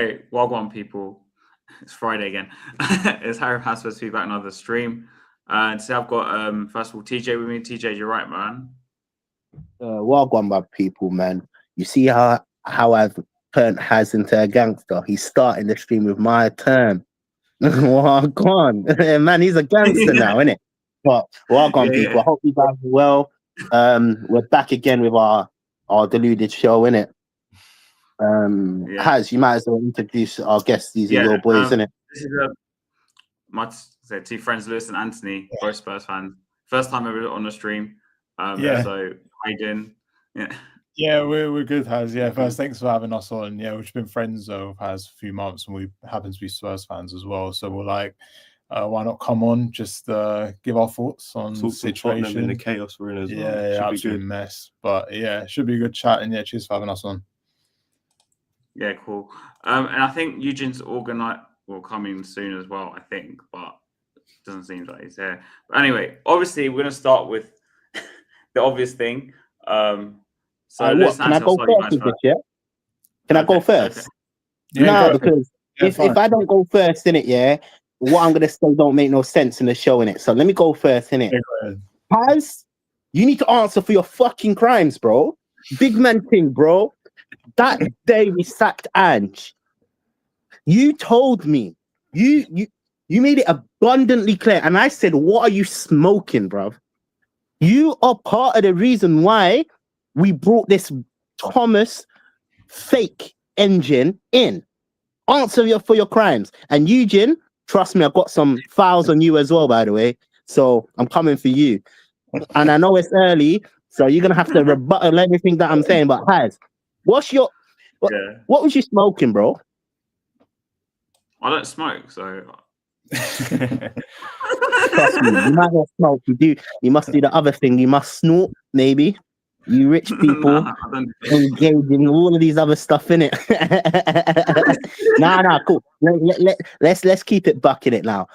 Hey, Wagwan people. It's Friday again. It's Harry Hotspur to be back another stream. And today I've got first of all TJ with me. TJ, you're right, man. Wagwan, my people, man. You see how I've turned Haz into a gangster. He's starting the stream with my term. Wagwan, man, he's a gangster now, isn't it? But Wagwan, people. I hope you guys are well. We're back again with our deluded show, innit? Haz, you might as well introduce our guests. These are your boys, innit? This is my two friends, Lewis and Anthony, both Spurs fans. First time ever on the stream. So how you doing? Yeah, we're good, Haz. Yeah, first, thanks for having us on. Yeah, we've been friends of Haz a few months, and we happen to be Spurs fans as well. So we're like, why not come on, just give our thoughts on the situation and the chaos we're in as well. Yeah, absolute mess. But yeah, should be a good chat. And yeah, cheers for having us on. Yeah, cool. And I think Eugene's coming soon as well, I think, but it doesn't seem like he's here. But anyway, obviously we're gonna start with the obvious thing. Can I go first? Can I go first? Okay. No, because if I don't go first in it, what I'm gonna say don't make no sense in the show in it. So let me go first in it. Paz, you need to answer for your fucking crimes, bro. Big man thing, bro. That day we sacked Ange, you told me, you made it abundantly clear, and I said, "What are you smoking, bruv? You are part of the reason why we brought this Thomas fake engine in. Answer for your crimes." And Eugene, trust me, I've got some files on you as well, by the way. So I'm coming for you. And I know it's early, so you're gonna have to rebuttal everything that I'm saying. But Haz, what was you smoking, bro? I don't smoke, so trust me, you might not smoke. You must do the other thing. You must snort, maybe. You rich people engage in all of these other stuff, innit? Nah, cool. Let's keep it bucking it now.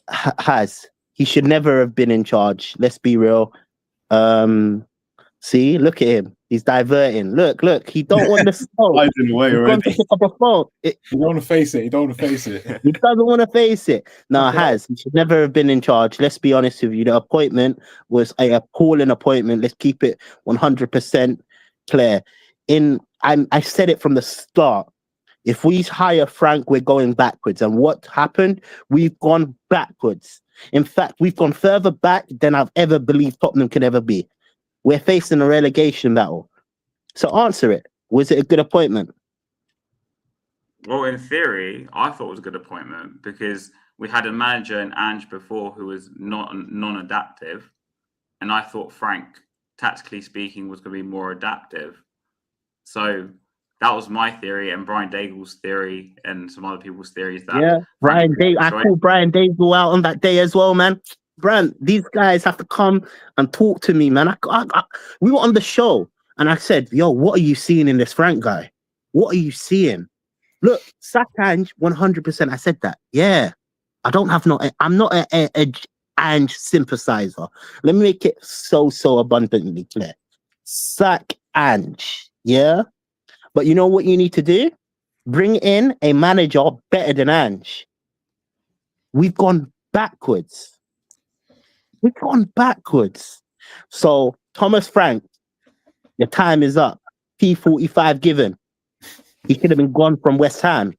Haz, he should never have been in charge. Let's be real. See, look at him. He's diverting. Look. He don't want to smoke. He's in the way already. To pick up a phone. You don't want to face it. He doesn't want to face it. No, Haz, he should never have been in charge. Let's be honest with you. The appointment was a appalling appointment. Let's keep it 100% clear. I said it from the start. If we hire Frank, we're going backwards. And what happened? We've gone backwards. In fact, we've gone further back than I've ever believed Tottenham could ever be. We're facing a relegation battle. So answer it. Was it a good appointment? Well, in theory, I thought it was a good appointment because we had a manager in Ange before who was not non-adaptive. And I thought Frank, tactically speaking, was going to be more adaptive. So that was my theory and Brian Daigle's theory and some other people's theories. I called Brian Daigle out on that day as well, man. Brand, these guys have to come and talk to me, man. We were on the show and I said, yo, what are you seeing in this Frank guy? What are you seeing? Look, sack Ange, 100%. I said that. Yeah. I'm not a Ange sympathizer. Let me make it so abundantly clear. Sack Ange. Yeah. But you know what you need to do? Bring in a manager better than Ange. We've gone backwards. So, Thomas Frank, your time is up. P45 given. He should have been gone from West Ham.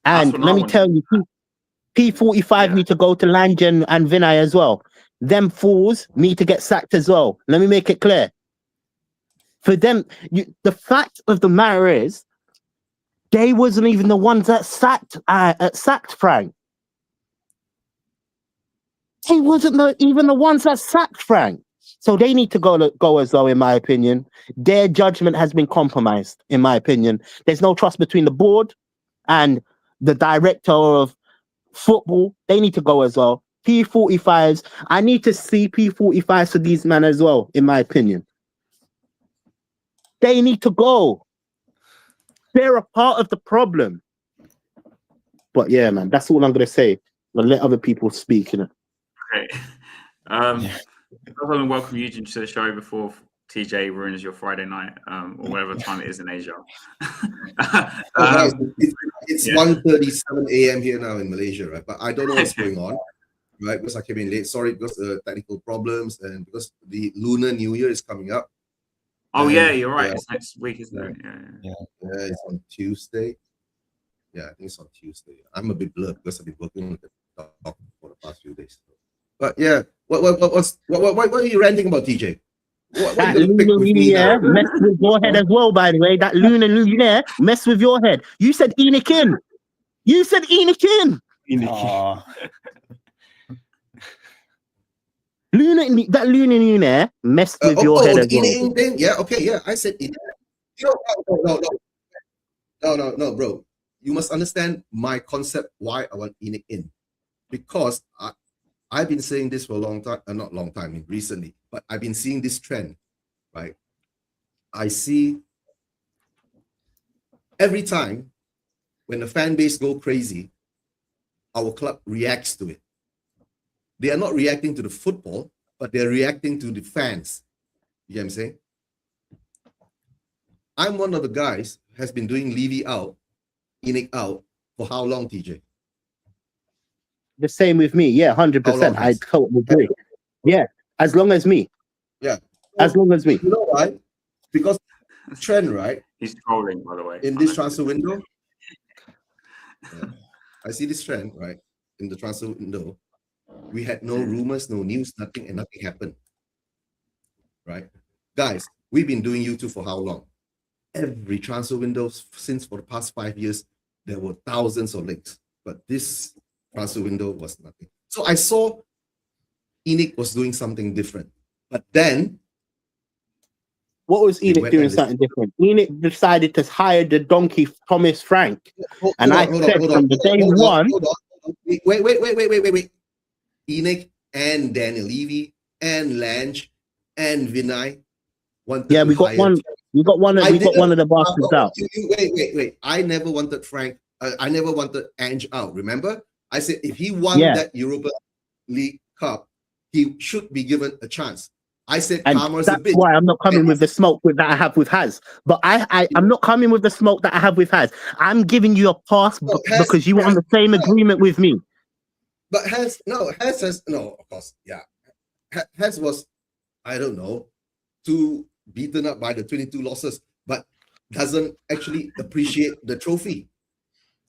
And let me tell you, P45 need to go to Langen and Vinay as well. Them fools need to get sacked as well. Let me make it clear. For them, the fact of the matter is, they wasn't even the ones that sacked Frank. They wasn't even the ones that sacked Frank. So they need to go as well, in my opinion. Their judgment has been compromised, in my opinion. There's no trust between the board and the director of football. They need to go as well. P45s. I need to see P45s for these men as well, in my opinion. They need to go. They're a part of the problem. But yeah, man, that's all I'm going to say. I'll let other people speak, innit? Okay. I want to welcome Eugene to the show before TJ ruins your Friday night or whatever time it is in Asia. It's 1:37 a.m. here now in Malaysia, right? But I don't know what's going on, right? Because I came in late. Sorry, because technical problems and because the Lunar New Year is coming up. Oh, yeah, you're right. It's next week, isn't it? Yeah, it's on Tuesday. Yeah, I think it's on Tuesday. I'm a bit blurred because I've been working with the dog for the past few days. But yeah, what are you ranting about, TJ? That lunar luminaire messed with your head as well, by the way. That lunar luminaire messed with your head. You said Enoch in. You said Enoch in. That lunar luminaire messed with your head as well. Thing? Yeah, okay, yeah. I said it. No, bro. You must understand my concept why I want Enoch in. Because I've been saying this for a long time, not long time, I mean recently, but I've been seeing this trend, right? I see every time when the fan base go crazy, our club reacts to it. They are not reacting to the football, but they're reacting to the fans. You know what I'm saying? I'm one of the guys who has been doing Levy out, Enoch out for how long, TJ? The same with me. Yeah, 100%. I totally agree. Yeah, as long as me. Yeah. As long as me. You know why? Because trend, right? He's trolling, by the way. In this transfer window. Yeah. I see this trend, right? In the transfer window. We had no rumors, no news, nothing, and nothing happened. Right? Guys, we've been doing YouTube for how long? Every transfer window since for the past 5 years, there were thousands of links. But this transfer window was nothing. So I saw Enoch was doing something different. But then what was Enoch doing something different? Enoch decided to hire the donkey Thomas Frank. And I said from the day one. Wait. Enoch and Daniel Levy and Lange and Vinay. Yeah, we got one. We got one of the bastards out. Wait. I never wanted Frank. I never wanted Ange out. Remember? I said if he won that Europa League Cup, he should be given a chance. I said Karma's a bitch. That's why I'm not coming with the smoke that I have with Haz. But I'm not coming with the smoke that I have with Haz. I'm giving you a pass because you were on the same agreement with me. But Haz has no, of course, yeah. Haz was, I don't know, too beaten up by the 22 losses, but doesn't actually appreciate the trophy.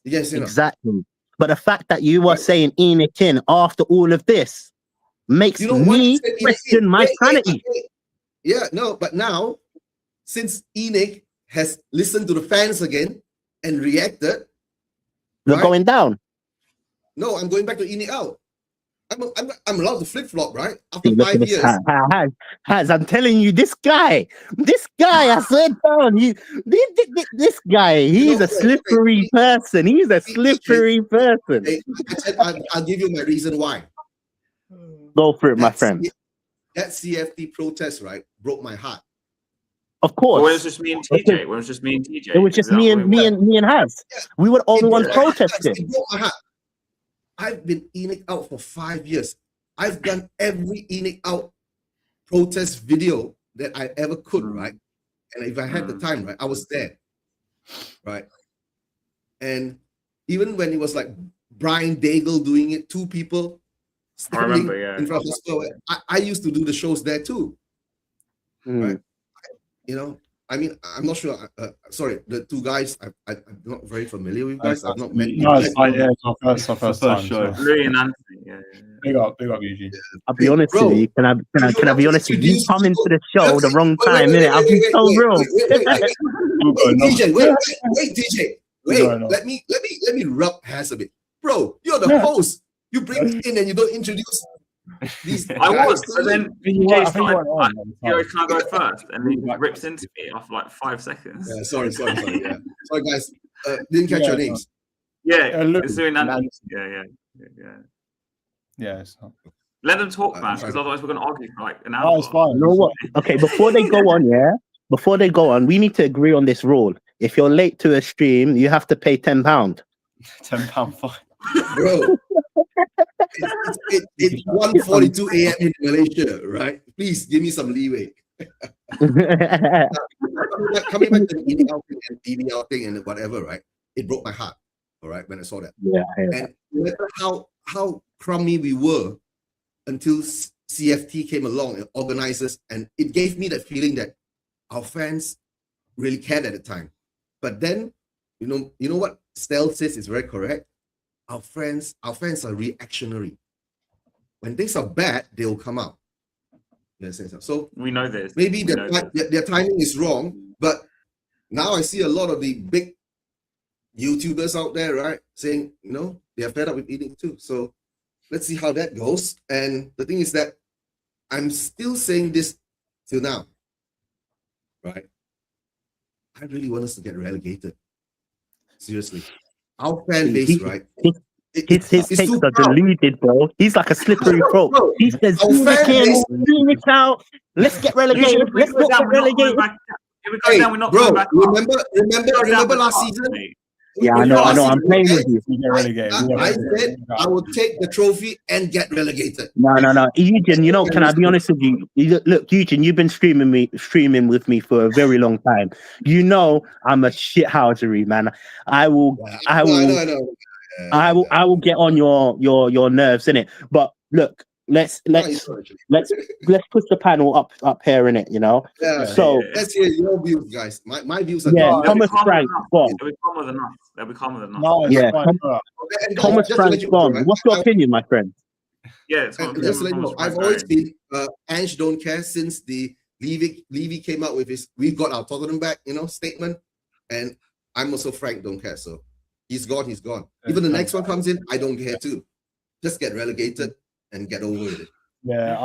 Yes, exactly. But the fact that you were saying Enoch in after all of this makes me question my sanity. Yeah, no, but now, since Enoch has listened to the fans again and reacted, you're going down. No, I'm going back to Enoch out. I'm allowed to flip flop, right? After 5 years. Haz, I'm telling you, this guy, I said down. This guy, he's a slippery person. He's a slippery person. I'll give you my reason why. Go for it, my friend. That CFT protest, right, broke my heart. Of course. Well, it was just me and TJ. It was just me and TJ. It was just me and Haz. Yeah. We were the only ones protesting. It broke my heart. I've been Enoch out for 5 years. I've done every Enoch out protest video that I ever could, right? And if I had the time, right, I was there, right? And even when it was like Brian Daigle doing it, 2 people standing in front of the store, I used to do the shows there too, right? You know, I mean, I'm not sure. Sorry, the 2 guys, I'm not very familiar with you guys. I've not met you. No, it's our first time. Louis and Anthony. Yeah. Big up, Eugene. I'll be honest with you. Can I be honest with you? You come into the show the wrong time, innit? I'll be so real. Wait, TJ. Wait, let me rub Haz a bit. Bro, you're the host. You bring me in and you don't introduce these guys. I was, but then TJ started, can I go first? And he rips into me after like 5 seconds. Yeah, sorry. Yeah. Sorry, guys. Didn't catch your names. Yeah, it's doing that. Yeah. It's not... Let them talk, man, because otherwise we're going to argue for like an hour. Oh, it's fine. You know what? Okay, before they go on, we need to agree on this rule. If you're late to a stream, you have to pay £10. £10 fine. Bro, it's 1:42 a.m. in Malaysia, right? Please give me some leeway. Coming back to the eating out thing and TV out thing and whatever, right? It broke my heart, all right, when I saw that. Yeah, and no matter how crummy we were until CFT came along and organizers, and it gave me that feeling that our fans really cared at the time. But then, you know what Stel says is very correct. Our fans are reactionary. When things are bad, they will come out. So we know this. Maybe their timing is wrong, but now I see a lot of the big YouTubers out there, right, saying, they are fed up with eating too. So let's see how that goes. And the thing is that I'm still saying this till now, right? I really want us to get relegated. Seriously. Our fan base, right? His takes are deluded, bro. He's like a slippery frog. He says, let's get relegated. Let's not get relegated. Hey, bro, remember last season? Yeah, I know. I'm playing with you. I said I would take the trophy and get relegated. No. Eugen, can I be honest with you? Look, Eugen, you've been streaming with me for a very long time. I'm a shithousery, man. I will get on your nerves, innit? But look, let's push the panel up here, innit? Yeah. So let's hear your views, guys. My views are Thomas Frank. They'll be calm with enough. No, yeah. Thomas Frank. What's your opinion, my friend? Yeah, I've always been Ange don't care since the Levy came out with his "We've got our Tottenham back" statement, and I'm also Frank don't care. So he's gone. Even the next one comes in, I don't care too. Just get relegated and get over with it. Yeah,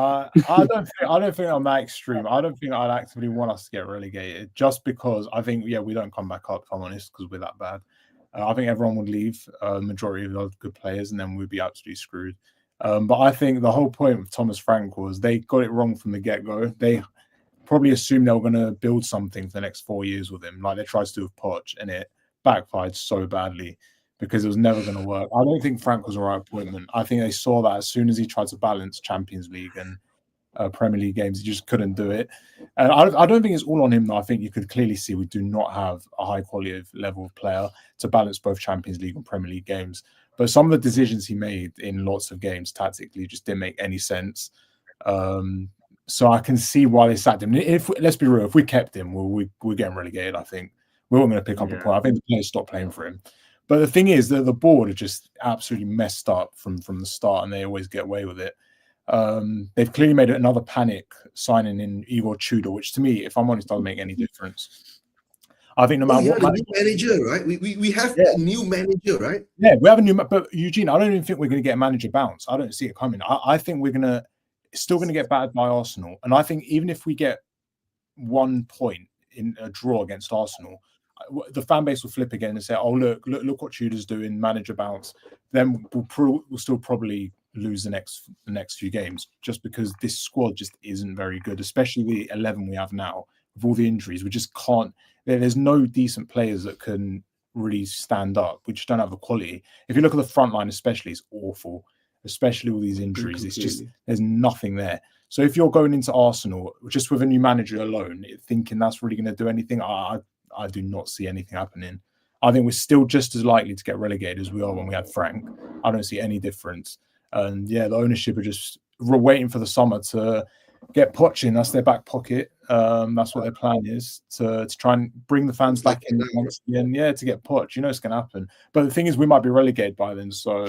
I don't think I'm that extreme. I don't think I'd actively want us to get relegated just because I think we don't come back up, if I'm honest, because we're that bad. I think everyone would leave, majority of those good players, and then we'd be absolutely screwed. But I think the whole point of Thomas Frank was they got it wrong from the get-go. They probably assumed they were going to build something for the next 4 years with him, like they tried to do with Poch, and it backfired so badly because it was never going to work. I don't think Frank was the right appointment. I think they saw that as soon as he tried to balance Champions League and Premier League games, he just couldn't do it. And I don't think it's all on him, though. I think you could clearly see we do not have a high quality level of player to balance both Champions League and Premier League games. But some of the decisions he made in lots of games tactically just didn't make any sense. So I can see why they sacked him. Let's be real, if we kept him, we're getting relegated, I think. We weren't going to pick up a point. I think the players stopped playing for him. But the thing is that the board are just absolutely messed up from the start, and they always get away with it. They've clearly made another panic signing in Igor Tudor, which to me, if I'm honest, doesn't make any difference. I think no matter what new manager, right? We have a new manager, right? Yeah, we have a new. But Eugene, I don't even think we're going to get a manager bounce. I don't see it coming. I think we're still going to get battered by Arsenal, and I think even if we get 1 point in a draw against Arsenal, the fan base will flip again and say, "Oh, look what Tudor's doing, manager bounce." Then we'll still probably lose the next few games just because this squad just isn't very good, especially the 11 we have now with all the injuries. We just can't. There's no decent players that can really stand up. We just don't have the quality. If you look at the front line, especially, it's awful. Especially all these injuries, it's just there's nothing there. So if you're going into Arsenal just with a new manager alone, thinking that's really going to do anything, I do not see anything happening. I think we're still just as likely to get relegated as we are when we had Frank. I don't see any difference. And the ownership are just waiting for the summer to get Poch in. That's their back pocket. That's what their plan is, to try and bring the fans back in once again. Yeah, to get Poch. It's going to happen. But the thing is, we might be relegated by then. So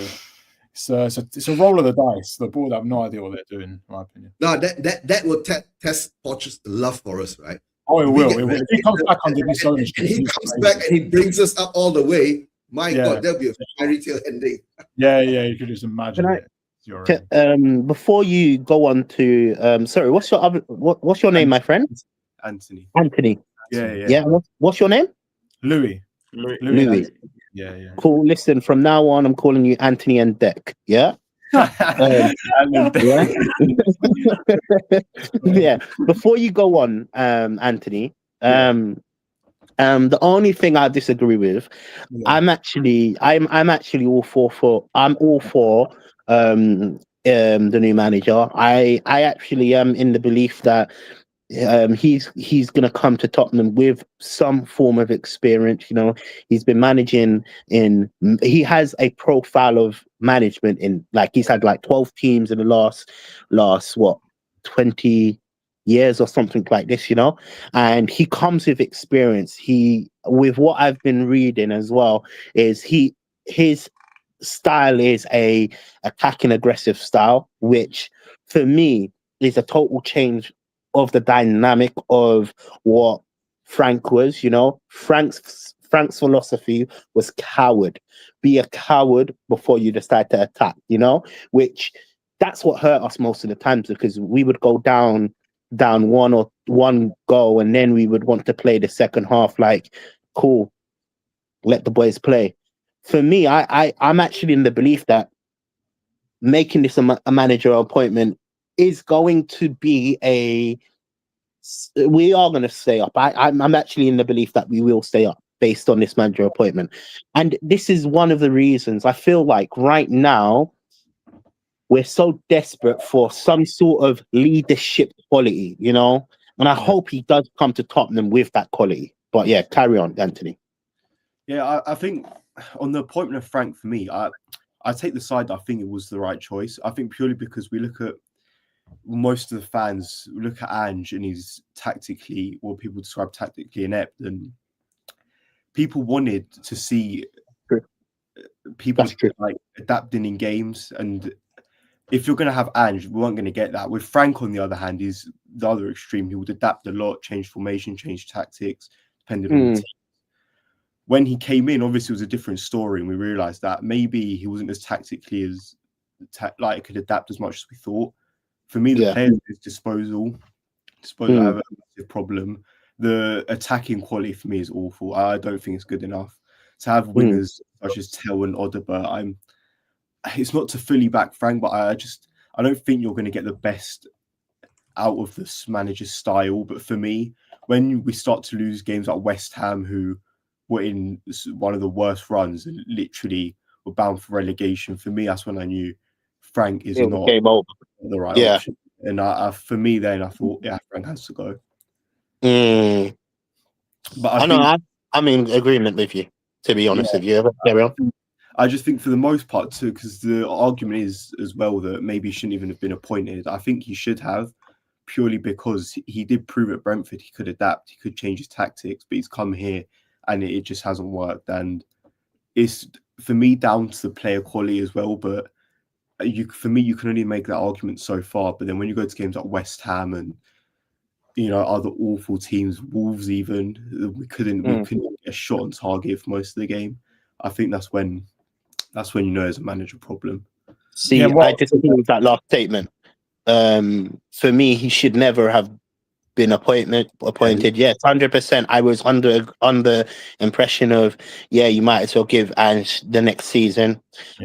it's a roll of the dice. The board have no idea what they're doing, in my opinion. No, that will test Poch's love for us, right? Oh, it will. If he comes back under this ownership, and he comes back and he brings us up all the way. My God, there'll be a fairy tale ending. Yeah, you could just imagine it. Before you go on to sorry, what's your name, my friend? Anthony. Yeah. What's your name? Louis. Yeah. Cool. Listen, from now on, I'm calling you Anthony and Deck. Yeah. Yeah. Before you go on, Anthony, the only thing I disagree with, I'm actually all for the new manager. I actually am in the belief that he's going to come to Tottenham with some form of experience. You know, he's been managing he has a profile of management in, like, he's had like 12 teams in the last what, 20 years or something like this, you know, and he comes with experience. With what I've been reading as well, is his style is a attacking aggressive style, which for me is a total change of the dynamic of what Frank was. You know, Frank's philosophy was coward. Be a coward before you decide to attack, you know, which that's what hurt us most of the times, because we would go down one goal, and then we would want to play the second half like, cool, let the boys play. For me, I'm actually in the belief that making this a manager appointment is going to be we are going to stay up. I'm actually in the belief that we will stay up based on this manager appointment. And this is one of the reasons I feel like right now we're so desperate for some sort of leadership quality, you know? And I hope he does come to Tottenham with that quality. But yeah, carry on, Anthony. Yeah, I think on the appointment of Frank, for me, I take the side that I think it was the right choice. I think purely because we look at most of the fans, look at Ange, and he's tactically, what people describe tactically inept, and people wanted to see people like adapting in games. And if you're going to have Ange, we weren't going to get that. With Frank, on the other hand, is the other extreme. He would adapt a lot, change formation, change tactics, depending on the team. When he came in, obviously it was a different story, and we realized that maybe he wasn't as tactically as like could adapt as much as we thought. For me, the players is disposal. I have a massive problem. The attacking quality for me is awful. I don't think it's good enough. To have wingers such as Tell and Odeber, it's not to fully back Frank, but I don't think you're going to get the best out of this manager's style. But for me, when we start to lose games like West Ham, who were in one of the worst runs and literally were bound for relegation, for me, that's when I knew Frank is not the right option. And for me, then I thought, Frank has to go. But I'm in agreement with you, to be honest with you. Carry on. I just think for the most part too, because the argument is as well that maybe he shouldn't even have been appointed. I think he should have, purely because he did prove at Brentford he could adapt, he could change his tactics, but he's come here and it just hasn't worked. And it's, for me, down to the player quality as well. But for me, you can only make that argument so far. But then when you go to games like West Ham and, you know, other awful teams, Wolves even, we couldn't get a shot on target for most of the game. I think that's when you know there's a manager problem. See, I disagree with that last statement. For me, he should never have been appointed. Yes, 100%. I was under impression of, you might as well give Ange the next season.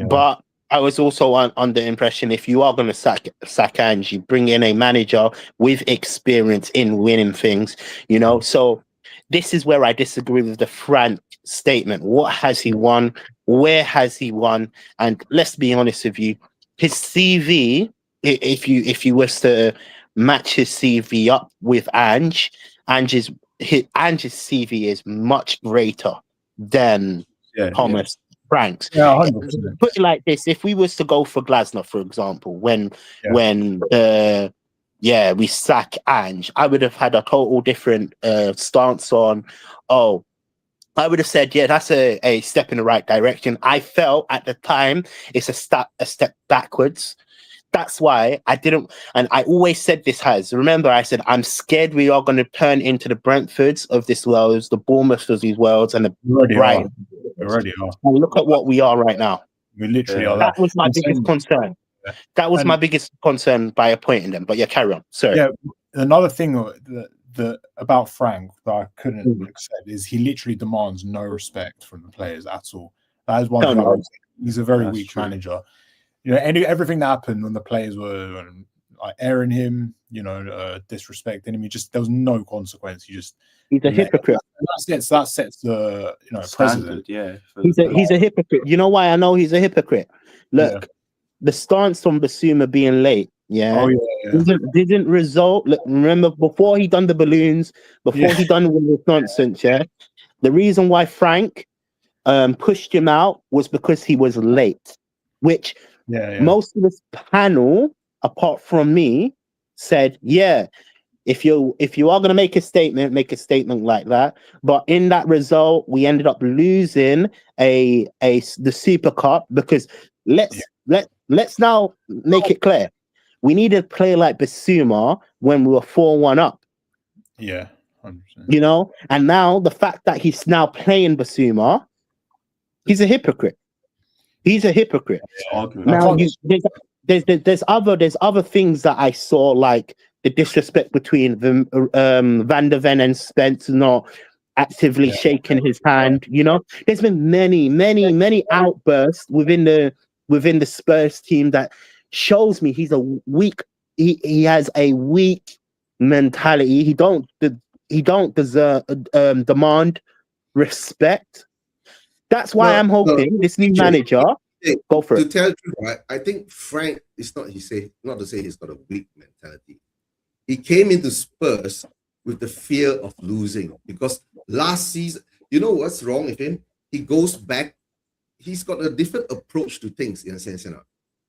But I was also under impression, if you are going to sack Ange, you bring in a manager with experience in winning things, you know. So this is where I disagree with the Frank statement. What has he won? Where has he won? And let's be honest with you, his CV, if you was to match his CV up with Ange's CV is much greater than Thomas Frank's. Put it like this: if we was to go for Glasner, for example, when we sack Ange, I would have had a total different stance on. I would have said, that's a step in the right direction. I felt at the time it's a step backwards. That's why I didn't, and I always said this, remember I said, I'm scared we are going to turn into the Brentfords of this world, the Bournemouths of these worlds, and the Brighton. Already are. And look at what we are right now. We literally are. That was my biggest concern. That was my biggest concern by appointing them. But carry on. Sorry. Yeah, another thing that about Frank that I couldn't accept is he literally demands no respect from the players at all. That is one thing. He's a very weak manager. You know, everything that happened when the players were like airing him, you know, disrespecting him, there was no consequence. He's a hypocrite. That sets the standard. Precedent. He's a hypocrite. You know why I know he's a hypocrite? Look, the stance on Basuma being late Yeah. Oh yeah. Didn't result. Look, remember before he done the balloons, before he done all this nonsense, yeah. The reason why Frank pushed him out was because he was late, which most of this panel, apart from me, said, yeah, if you are going to make a statement like that. But in that result, we ended up losing the Super Cup because let's now make it clear. We needed a player like Basuma when we were 4-1 up. Yeah, 100%. You know, and now the fact that he's now playing Basuma, he's a hypocrite. He's a hypocrite. Now there's other things that I saw, like the disrespect between Van der Ven and Spence not actively shaking his hand. You know, there's been many outbursts within the Spurs team that shows me he's a weak. He has a weak mentality. He don't deserve demand respect. That's why I'm hoping this new manager go for it. To tell you, right, I think Frank is not. Not to say he's got a weak mentality. He came into Spurs with the fear of losing because last season, you know what's wrong with him? He goes back. He's got a different approach to things in a sense. You know,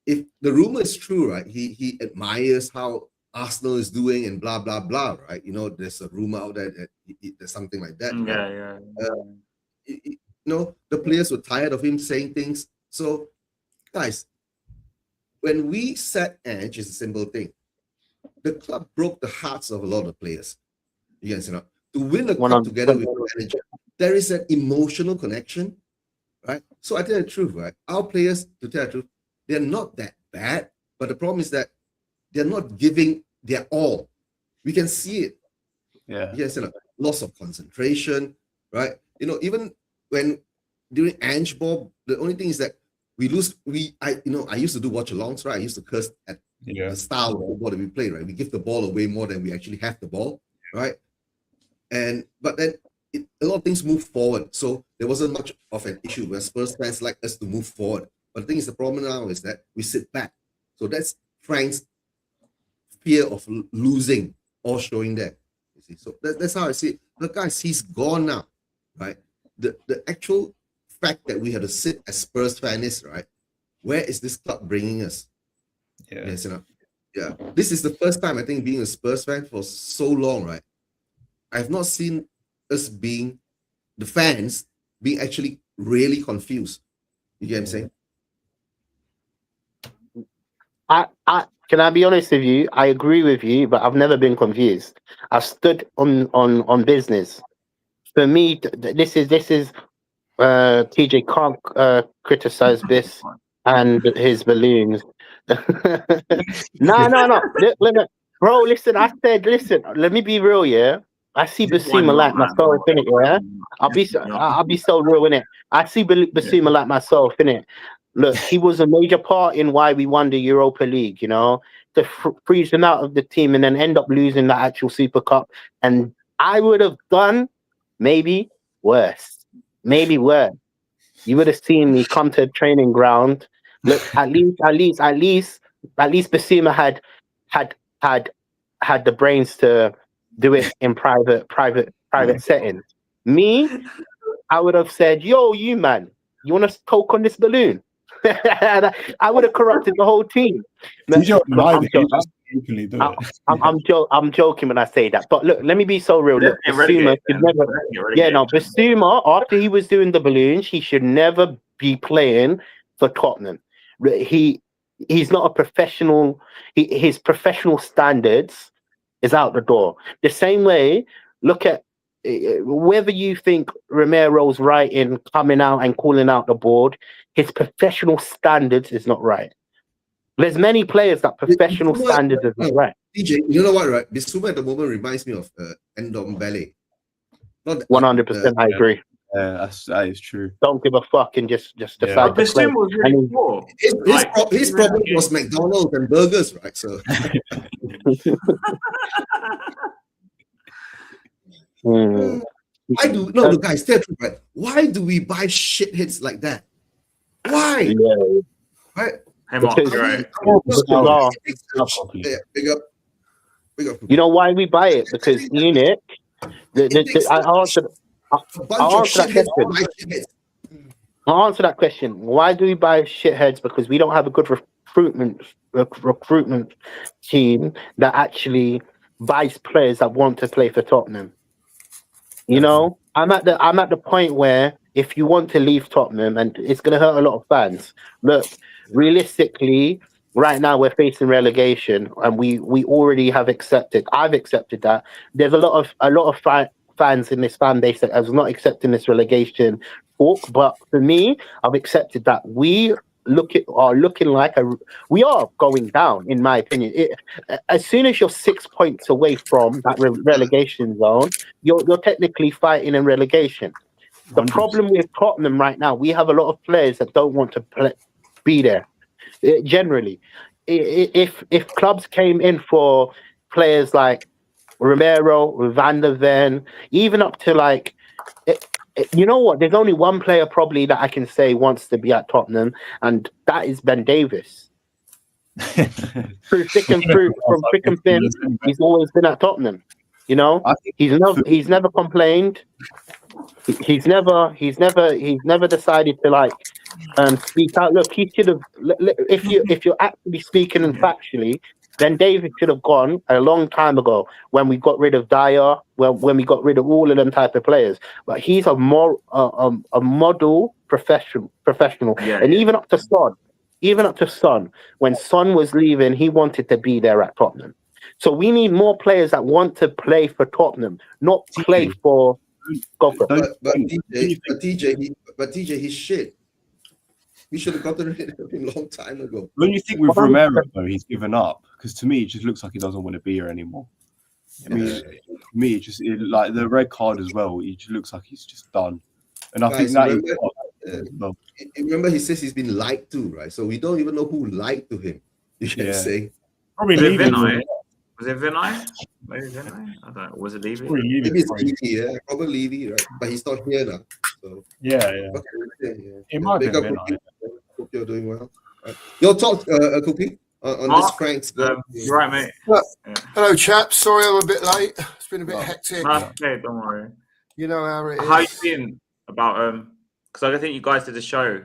if the rumor is true, right? He admires how Arsenal is doing and blah blah blah, right? You know, there's a rumor out there that there's something like that. You know, the players were tired of him saying things. So, guys, when we set Ange, it's a simple thing. The club broke the hearts of a lot of players. You guys know, to win a cup together with the manager, there is an emotional connection, right? So I tell the truth, right? Our players, to tell the truth, they're not that bad, but the problem is that they're not giving their all. We can see it. Yeah. Yes, you know, loss of concentration, right? You know, even when during Ange ball, the only thing is that we lose. I used to do watch-alongs, right? I used to curse at the style of football that we play, right? We give the ball away more than we actually have the ball, right? But then a lot of things move forward, so there wasn't much of an issue where Spurs fans like us to move forward. But the thing is, the problem now is that we sit back. So that's Frank's fear of losing or showing there. You see, so that's how I see it. But guys, he's gone now, right? The actual fact that we had to sit as Spurs fans, right? Where is this club bringing us? Yes, you know, this is the first time I think being a Spurs fan for so long, right? I've not seen us being the fans being actually really confused. You get what I'm saying? Can I be honest with you? I agree with you, but I've never been confused. I've stood on business. For me, this is TJ can't criticize this and his balloons. No. Look, bro, listen. I said, listen. Let me be real, yeah. I see Basuma like myself, innit, yeah? I'll be so real, innit? I see Basuma like myself, innit? Look, he was a major part in why we won the Europa League, you know? To freeze him out of the team and then end up losing the actual Super Cup. And I would have done maybe worse. Maybe worse. You would have seen me come to a training ground. Look, at least Basuma had the brains to do it in private settings. Me, I would have said, "Yo, you man, you want to poke on this balloon?" I would have corrupted the whole team. I'm joking when I say that. But look, let me be so real. Look, Basuma should never. Basuma, after he was doing the balloons, he should never be playing for Tottenham. He's not a professional. His professional standards is out the door. The same way, look at whether you think Romero's right in coming out and calling out the board, his professional standards is not right. There's many players that professional standards is not right. DJ, you know what, right? Basuma at the moment reminds me of Ndombele. 100%, I agree. That is true. Don't give a fuck and just decide to play. Was really poor. His problem was McDonald's and burgers, right? So why do look, guys? Tell the truth, right? Why do we buy shit hits like that? Why? Right? Hey, Mark, Because- you're right. Yeah, big up. You know why we buy it? Because Enoch, I'll answer that question. I'll answer that question. Why do we buy shitheads? Because we don't have a good recruitment team that actually buys players that want to play for Tottenham. You know, I'm at the point where if you want to leave Tottenham, and it's going to hurt a lot of fans. Look, realistically, right now we're facing relegation, and we already have accepted. I've accepted that. There's a lot of fans in this fan base that is not accepting this relegation talk. But for me, I've accepted that we are looking like we are going down, in my opinion. As soon as you're 6 points away from that relegation zone, you're technically fighting in relegation. The 100%. problem with Tottenham right now, we have a lot of players that don't want to be there. Generally, if clubs came in for players like Romero, Van der Ven, even up to like, you know what? There's only one player probably that I can say wants to be at Tottenham, and that is Ben Davis. Through thick and thin, he's always been at Tottenham. You know, he's never complained. He's never decided to like speak out. Look, he should have. If you're actually speaking and factually, then David should have gone a long time ago when we got rid of Dyer, when we got rid of all of them type of players. But he's a model professional. Yeah, And even up to Son, when Son was leaving, he wanted to be there at Tottenham. So we need more players that want to play for Tottenham, not play for. Go for it. But TJ, he's shit. We should have gotten rid of him a long time ago. When you think with Romero, though, he's given up, because to me, it just looks like he doesn't want to be here anymore. I mean, to me, like the red card as well, it just looks like he's just done. And I think that remember, he says he's been lied to, right? So we don't even know who lied to him. You can say. Probably leaving. Was it Vinay? Maybe Vinay? I don't know. Was it Levy? Maybe it's Levy, yeah. Probably Levy, right? But he's not here now. So yeah. Okay, It might be Vinay. Hope you're doing well. Right. Your talk, Cookie, on Mark, this Frank's. You're right, mate. Hello, chaps. Sorry I'm a bit late. It's been a bit hectic. Okay, don't worry. You know how it is. How you feeling about because I think you guys did a show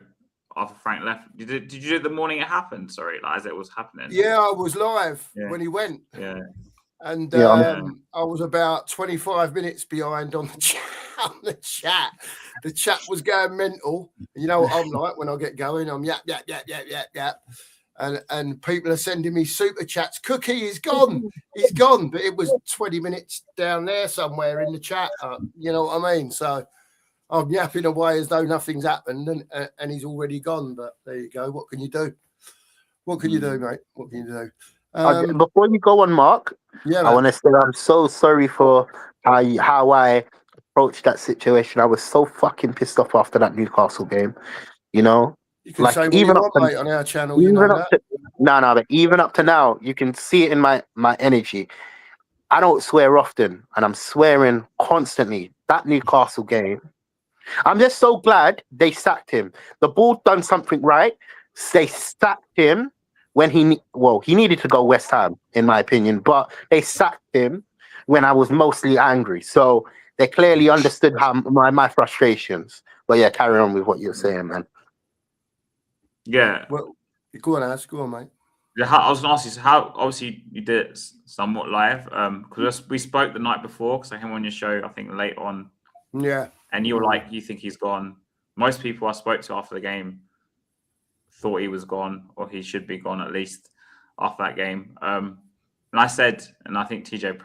after Frank left. Did you do it the morning it happened? Sorry, like as it was happening. Yeah, I was live when he went. Yeah. And I was about 25 minutes behind on the chat. The chat was going mental. You know what I'm like when I get going? I'm yap. And people are sending me super chats. Cookie is gone. He's gone. But it was 20 minutes down there somewhere in the chat. You know what I mean? So I'm yapping away as though nothing's happened and he's already gone. But there you go. What can you do? What can you do, mate? What can you do? Before you go on, Mark, I want to say I'm so sorry for how I approached that situation. I was so fucking pissed off after that Newcastle game. You know, you can say what you want, mate, on our channel. But even up to now, you can see it in my energy. I don't swear often, and I'm swearing constantly. That Newcastle game, I'm just so glad they sacked him. The board done something right. They sacked him. When he needed to go West Ham, in my opinion, but they sacked him when I was mostly angry. So they clearly understood how my frustrations. But yeah, carry on with what you're saying, man. Yeah. Well, go on, Ash. Go on, mate. Yeah, I was going to ask you, so how obviously you did it somewhat live, because we spoke the night before, because I came on your show, I think late on. Yeah. And you were like, you think he's gone. Most people I spoke to after the game thought he was gone, or he should be gone at least after that game. And I said, and I think TJ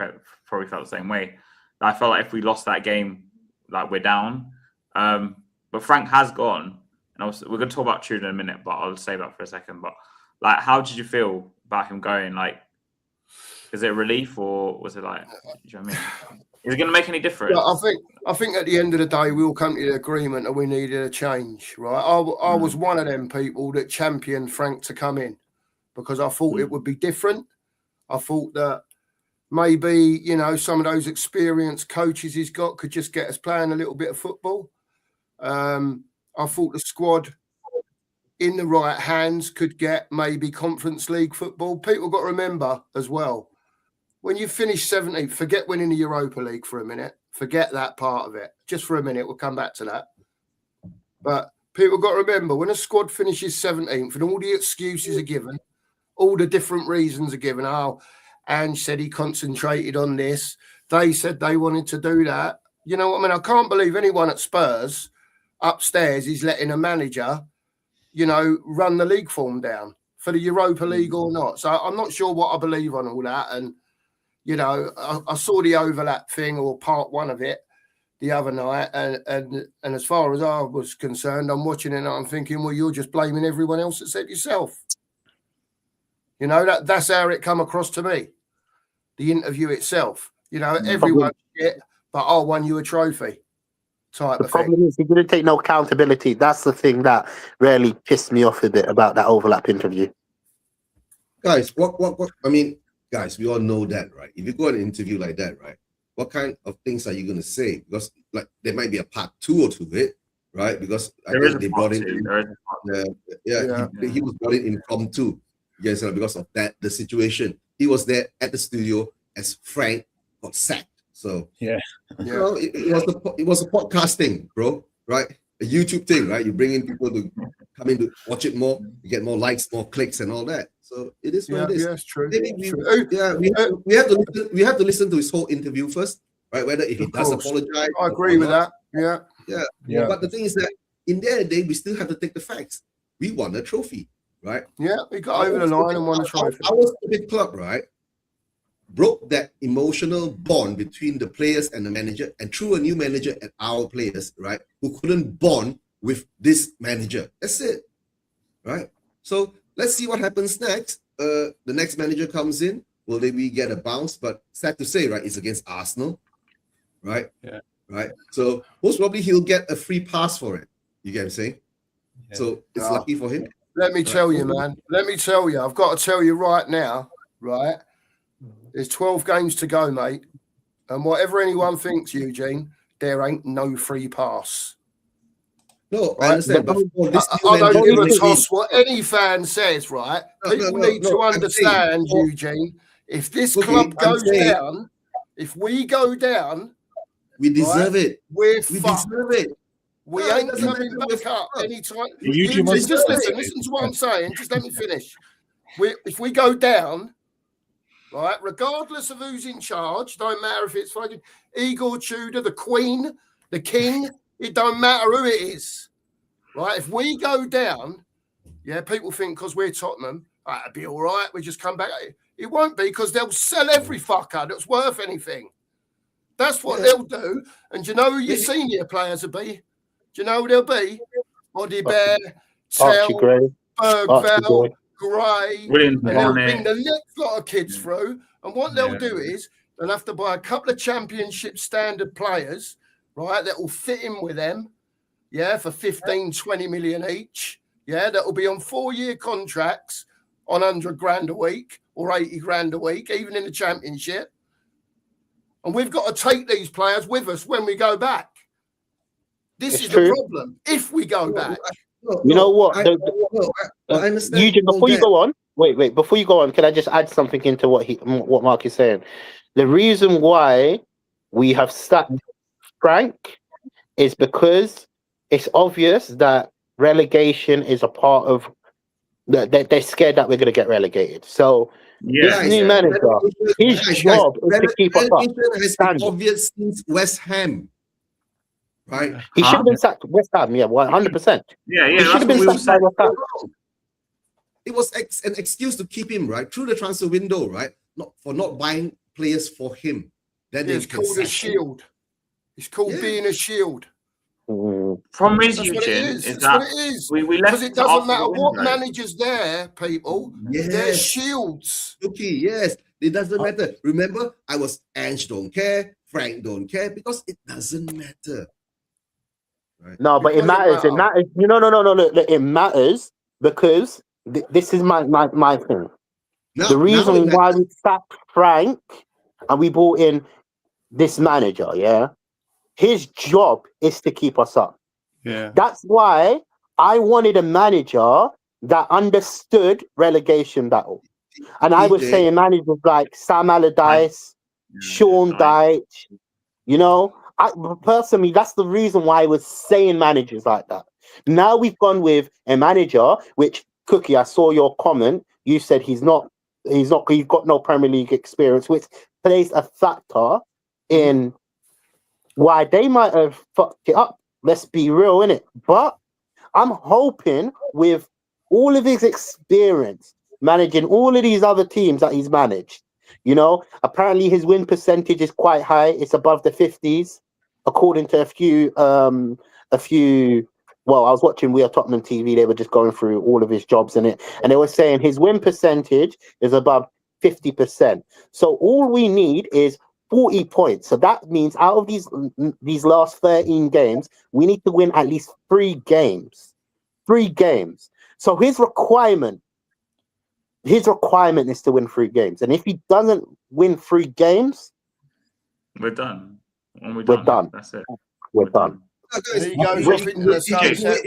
probably felt the same way, that I felt like if we lost that game, like we're down. But Frank has gone, and we're going to talk about Tudor in a minute, but I'll save that for a second. But like, how did you feel about him going? Like, is it a relief, or was it like, do you know what I mean? Is it going to make any difference? Yeah, I think at the end of the day, we all come to the agreement that we needed a change, right? I was one of them people that championed Frank to come in because I thought it would be different. I thought that maybe, you know, some of those experienced coaches he's got could just get us playing a little bit of football. I thought the squad in the right hands, could get maybe Conference League football. People got to remember as well, when you finish 17th, forget winning the Europa League for a minute. Forget that part of it. Just for a minute, we'll come back to that. But people got to remember, when a squad finishes 17th and all the excuses are given, all the different reasons are given. Oh, Ange said he concentrated on this. They said they wanted to do that. You know what I mean? I can't believe anyone at Spurs upstairs is letting a manager, run the league form down for the Europa League or not. So I'm not sure what I believe on all that. And, I saw the overlap thing, or part one of it, the other night. And as far as I was concerned, I'm watching it and I'm thinking, well, you're just blaming everyone else except yourself. That's how it come across to me. The interview itself, everyone shit, but I won you a trophy. The problem is he didn't take no accountability. That's the thing that really pissed me off a bit about that overlap interview. Guys, what? I mean, guys, we all know that, right? If you go on an interview like that, right, what kind of things are you going to say? Because there might be a part 2 to it, right? Because I think they brought in, he was brought in impromptu. Yes, because of that, the situation. He was there at the studio as Frank got sacked. So it was a podcast thing, bro, right? A YouTube thing, right? You bring in people to come in to watch it more, you get more likes, more clicks, and all that. So it is what it is. Yeah, it's true. We have to listen to his whole interview first, right? Whether if he does apologize. I agree with that. Yeah. But the thing is that in the end of the day, we still have to take the facts. We won a trophy, right? Yeah, we got over the line and won a trophy. Our stupid club, right, broke that emotional bond between the players and the manager, and threw a new manager at our players, right, who couldn't bond with this manager. That's it, right? So let's see what happens next. The next manager comes in. Will we get a bounce? But sad to say, right, it's against Arsenal, right? Yeah. Right. So most probably he'll get a free pass for it. You get what I'm saying? Yeah. So it's lucky for him. Let me tell you, man. Let me tell you. I've got to tell you right now, right? There's 12 games to go, mate. And whatever anyone thinks, Eugene, there ain't no free pass. No, right? I understand. But I don't give a toss what any fan says, right? People need to understand, Eugene, if this club goes down, if we go down, we deserve it. We're fucked. Deserve it. We ain't coming back up anytime. Just listen to what I'm saying. Just let me finish. If we go down, right, regardless of who's in charge, don't matter if it's fucking Igor Tudor, the Queen, the King, it don't matter who it is, right? If we go down, people think because we're Tottenham, it'll be all right. We just come back. It won't be, because they'll sell every fucker that's worth anything. That's what they'll do. And do you know who your senior players will be? Do you know who they'll be? Body Bear, Tell, Bergveld, Gray, and they'll bring the next lot of kids through. And what they'll do is they'll have to buy a couple of championship standard players, right, that will fit in with them, for 15, 20 million each. That will be on 4-year contracts on 100 grand a week or 80 grand a week, even in the championship. And we've got to take these players with us when we go back. This is the problem. If we go back. You know what? I understand. Eugene, before you go on, wait. Before you go on, can I just add something into what Mark is saying? The reason why we have sacked Frank is because it's obvious that relegation is a part of. They're scared that we're going to get relegated. So this new manager, his job is to keep us up. Has been obvious since West Ham. Right, he should have been sacked. West Ham, 100%. He should have been sacked by West Ham. It was an excuse to keep him right through the transfer window, right? Not buying players for him. Then it's called a shield. It's called being a shield. Problem is, Eugene, is that we left, because it doesn't matter what manager's there, people. They're shields. Okay, yes, it doesn't matter. Remember, I was Ange don't care, Frank don't care, because it doesn't matter. Right. No, but it matters. It matters. No. Look, it matters because this is my thing. The reason why we sacked Frank and we brought in this manager, his job is to keep us up. Yeah. That's why I wanted a manager that understood relegation battle. And I was DJ. saying managers like Sam Allardyce, Sean Dyche, you know, personally, that's the reason why I was saying managers like that. Now we've gone with a manager, which Cookie, I saw your comment. You said he's got no Premier League experience, which plays a factor in why they might have fucked it up. Let's be real, innit? But I'm hoping with all of his experience managing all of these other teams that he's managed, you know, apparently his win percentage is quite high. It's above the 50s, according to a few. Well, I was watching We Are Tottenham TV. They were just going through all of his jobs in it, and they were saying his win percentage is above 50%. So all we need is 40 points. So that means out of these last 13 games, we need to win at least 3 games. 3 games. So his requirement is to win 3 games. And if he doesn't win 3 games, we're done. We're done. That's it. We're done. He goes off into the sunset.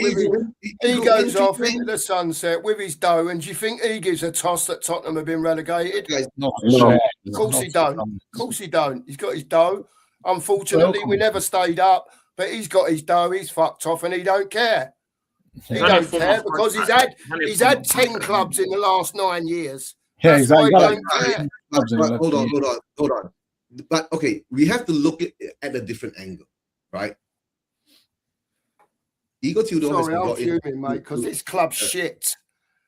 He goes off into the sunset with his dough. And do you think he gives a toss that Tottenham have been relegated? No. Of course he don't. Of course he don't. He's got his dough. Unfortunately, we never stayed up, but he's got his dough. He's fucked off, and he don't care. He don't care because he's had 10 clubs in the last 9 years. Yeah, That's why exactly. he don't care. Hold on. But okay, we have to look at a different angle, right? Igor Tudor Sorry, I'm fuming, mate, because this club's shit.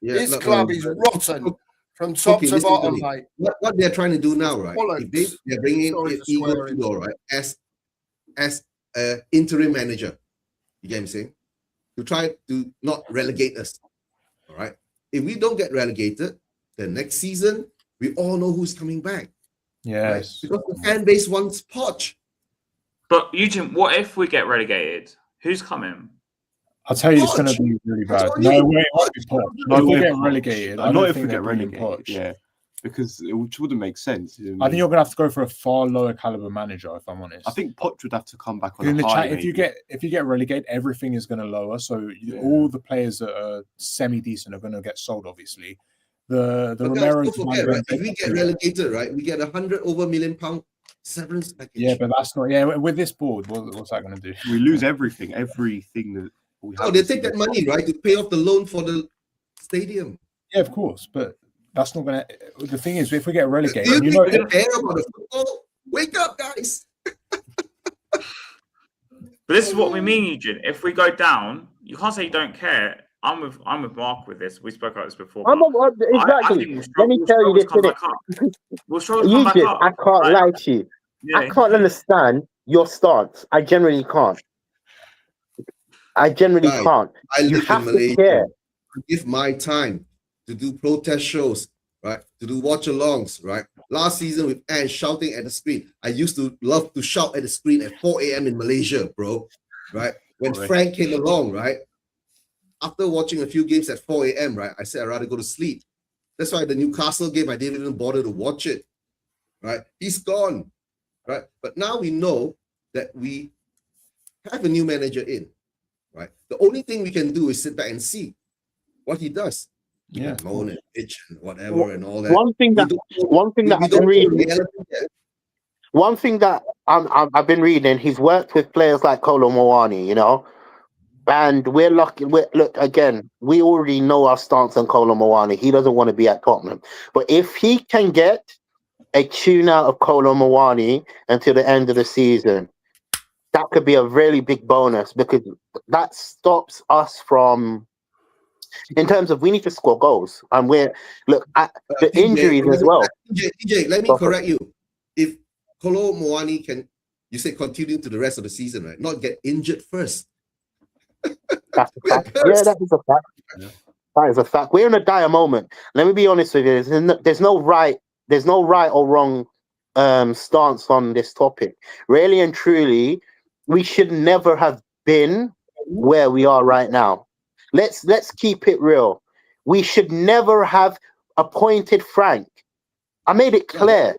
Yeah, this club is rotten from top to bottom, mate. What they're trying to do now, right? Bollocks. They're bringing in Igor Tudor, right, as interim manager. You get what I'm saying? To try to not relegate us. All right. If we don't get relegated, then next season we all know who's coming back. Yes. Right? Because the fan base wants Poch. But Eugene, what if we get relegated? Who's coming? I'll tell you, it's going to be really bad. No way, it won't be Poch. If we get relegated, not if we get relegated. Yeah, because it wouldn't make sense. I think you're going to have to go for a far lower caliber manager, if I'm honest. I think Poch would have to come back on in the high. If you get relegated, everything is going to lower. So all the players that are semi decent are going to get sold. Obviously, the Romero. Right? If we get relegated, right, we get £100 million severance package. Yeah, but that's not. Yeah, with this board, what's that going to do? We lose everything that. They take that money, right, to pay off the loan for the stadium. Yeah, of course, but that's not going to. The thing is, if we get relegated, do you think they care about the football? Wake up, guys! But this is what we mean, Eugene. If we go down, you can't say you don't care. I'm with Mark with this. We spoke about this before. Exactly. Let me tell you this. We'll struggle to come back up. I can't lie to you. Yeah. I can't understand your stance. I generally can't. Can't. I live in Malaysia. Give my time to do protest shows, right? To do watch-alongs, right? Last season with Ange shouting at the screen. I used to love to shout at the screen at 4 a.m. in Malaysia, bro. Right? When Frank came along, right? After watching a few games at 4 a.m., right? I said I'd rather go to sleep. That's why the Newcastle game, I didn't even bother to watch it. Right? He's gone. Right? But now we know that we have a new manager in. Right. The only thing we can do is sit back and see what he does. Yeah. Moan and bitch and whatever and all that. One thing that I've been reading, he's worked with players like Kolo Muani, you know, and we're lucky. Look, again, we already know our stance on Kolo Muani. He doesn't want to be at Tottenham. But if he can get a tune out of Kolo Muani until the end of the season, that could be a really big bonus, because that stops us from, in terms of, we need to score goals. And we're, look, at the injuries as well. DJ, let me correct you. If Kolo Muani can, you say continue to the rest of the season, right? Not get injured first. That's a fact. Yeah, that is a fact. Yeah. That is a fact. We're in a dire moment. Let me be honest with you. There's no right or wrong stance on this topic. Really and truly, we should never have been where we are right now. Let's keep it real. We should never have appointed Frank. I made it clear.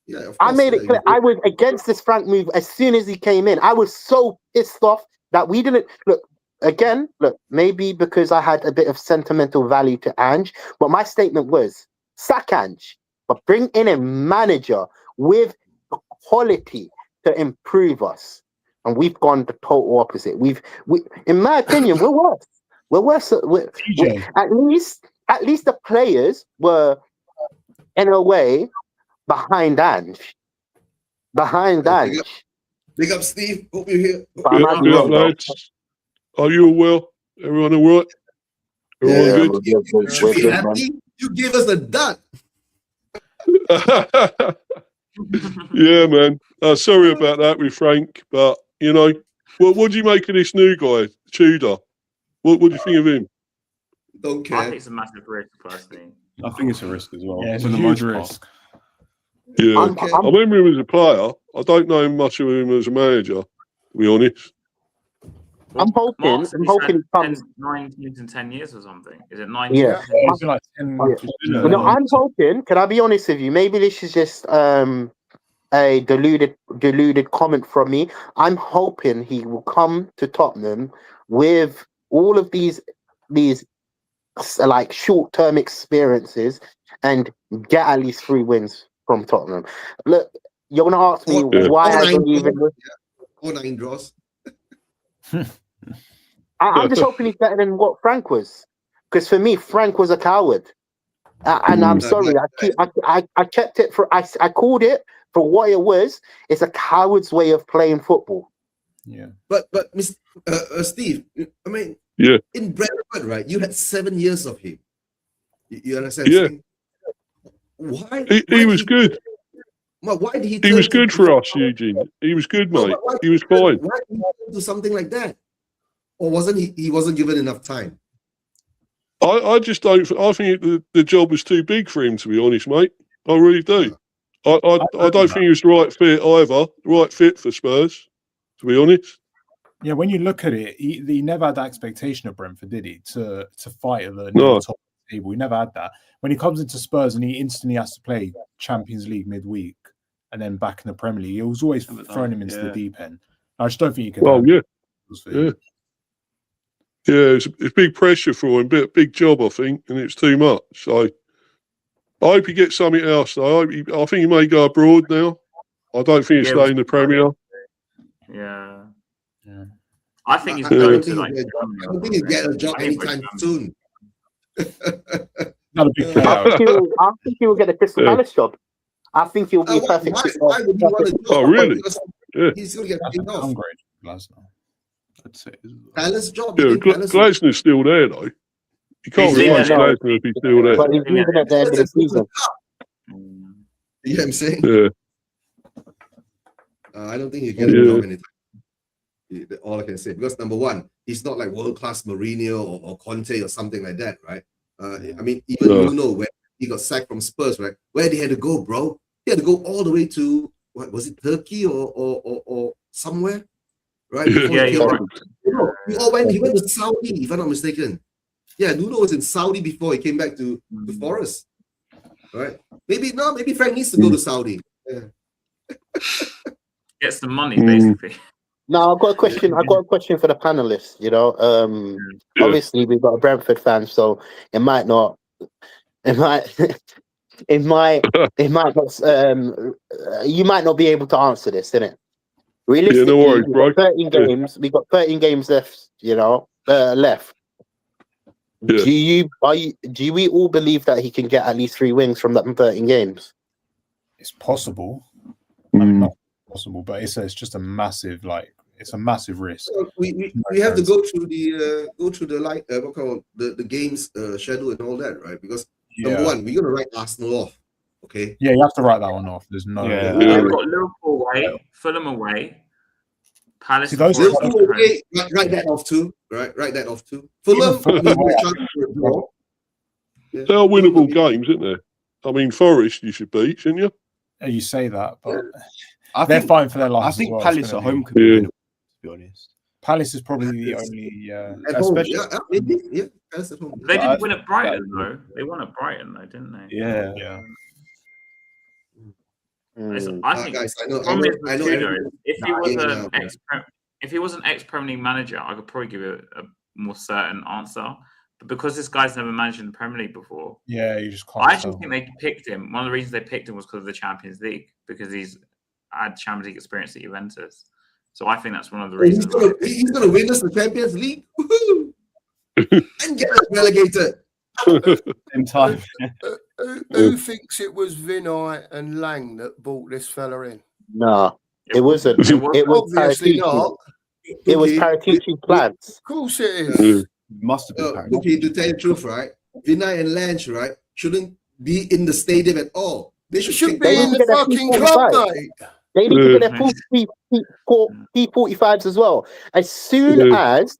Yeah, I made it clear. I was against this Frank move as soon as he came in. I was so pissed off that we didn't look. again, look, maybe because I had a bit of sentimental value to Ange, but my statement was sack Ange, but bring in a manager with the quality to improve us. And we've gone the total opposite. In my opinion, we're worse. We're worse. At least the players were, in a way, behind Ange. Big up, Steve. Hope you're here. But I might be wrong, though. lads. Are you all well? Everyone all right? Everyone You should be happy. You gave us a dud. good? Yeah, man. Sorry about that with Frank, but you know, what do you make of this new guy, Tudor? What do you think of him? Don't care. I think it's a massive risk, personally. I think it's a risk as well. Yeah, it's for a the huge most part. risk. Yeah, Okay. I remember him as a player. I don't know much of him as a manager, to be honest. I'm hoping. Mark said I'm he's hoping had he comes. 9 teams in 10 years or something. Is it 9 Yeah. years? It's like 10, No, I'm hoping. Can I be honest with you? Maybe this is just a deluded comment from me. I'm hoping he will come to Tottenham with all of these like short-term experiences and get at least 3 wins from Tottenham. Look, you're gonna ask me why I don't even. 9 draws. I'm just hoping he's better than what Frank was, because for me, Frank was a coward, and I'm sorry. I kept it for. I called it for what it was. It's a coward's way of playing football. Yeah. But Mr. Steve, I mean, Yeah. in Brentford, right? You had 7 years of him. You understand? Yeah. Why? He was good. Why did he? He was good for us, Eugene. He was good, mate. He was fine. Why did he do something like that? Or wasn't he? He wasn't given enough time. I just don't. I think the job was too big for him, to be honest, mate. I really do. I don't think he was the right fit either. The right fit for Spurs, to be honest. Yeah, when you look at it, he never had that expectation of Brentford, did he? To fight at the top of the table. He never had that. When he comes into Spurs and he instantly has to play Champions League midweek and then back in the Premier League, he was always throwing him into the deep end. I just don't think he could. Well, yeah. Yeah, it's big pressure for him, big job, I think, and it's too much. So I hope he gets something else. Though. I think he may go abroad now. I don't think he'll stay in the Premier. Yeah. I think he's I going don't to like. I don't think he'll get a job anytime soon. Not a big I think he will get a Crystal Palace job. I think he'll be perfect. Why would he want a job? Oh, really? Yeah. He's going to get paid off. I'd say. Palace job. Yeah, Glasner's still there, though. You can't replace Glasner if he's still there. But he's leaving at the end of the season. You know what I'm saying? Yeah. I don't think he'll get a job anytime. All I can say, because number one, he's not like world-class Mourinho or Conte or something like that, right? I mean, even you know when he got sacked from Spurs, right? Where did he had to go, bro? He had to go all the way to what was it, Turkey or somewhere, right? Yeah, he went to Saudi, if I'm not mistaken. Yeah, Nuno was in Saudi before he came back to Forest, right? Maybe Frank needs to go to Saudi. Yeah. Get some money, basically. Now I've got a question. I've got a question for the panelists. You know, obviously we've got a Brentford fan, so it might not. It might not. You might not be able to answer this, innit? Realistically, no worries, bro. 13 games. We got 13 games left. You know, left. Yeah. Do we all believe that he can get at least 3 wins from that 13 games? It's possible. I mean, not possible, but it's just a massive it's a massive risk. So we have to go through the games schedule and all that, right? Because number one, we're gonna write Arsenal off. Okay. Yeah, you have to write that one off. There's no. We've got Liverpool away, Fulham away, Palace. See, those Liverpool away, write that off too. Right, write that off too. Fulham. They're winnable games, isn't they? I mean, Forest you should beat, shouldn't you? You say that, but they're fighting for their lives. I think well. Palace at home could be winnable, to be honest. Palace is probably the only. Especially, Palace at home. They didn't win at Brighton though. They won at Brighton though, didn't they? Yeah. Listen, I think guys, I know. if he was an if he was an ex-Premier League manager, I could probably give it a more certain answer. But because this guy's never managed in the Premier League before, Yeah, you just can't. I actually think they picked him. One of the reasons they picked him was because of the Champions League, because he's had Champions League experience at Juventus. So I think that's one of the reasons. He's gonna win us the Champions League. Woohoo! And get us relegated. Same time. Who thinks it was Vinay and Lang that brought this fella in? No, it wasn't. It was Obviously not. It was Paratici's plans. Of course it is. Must have been. Okay, to tell you the truth, right? Vinay and Lange, right, shouldn't be in the stadium at all. They should be in the fucking club, mate. They need to get their full P45s as well. As soon as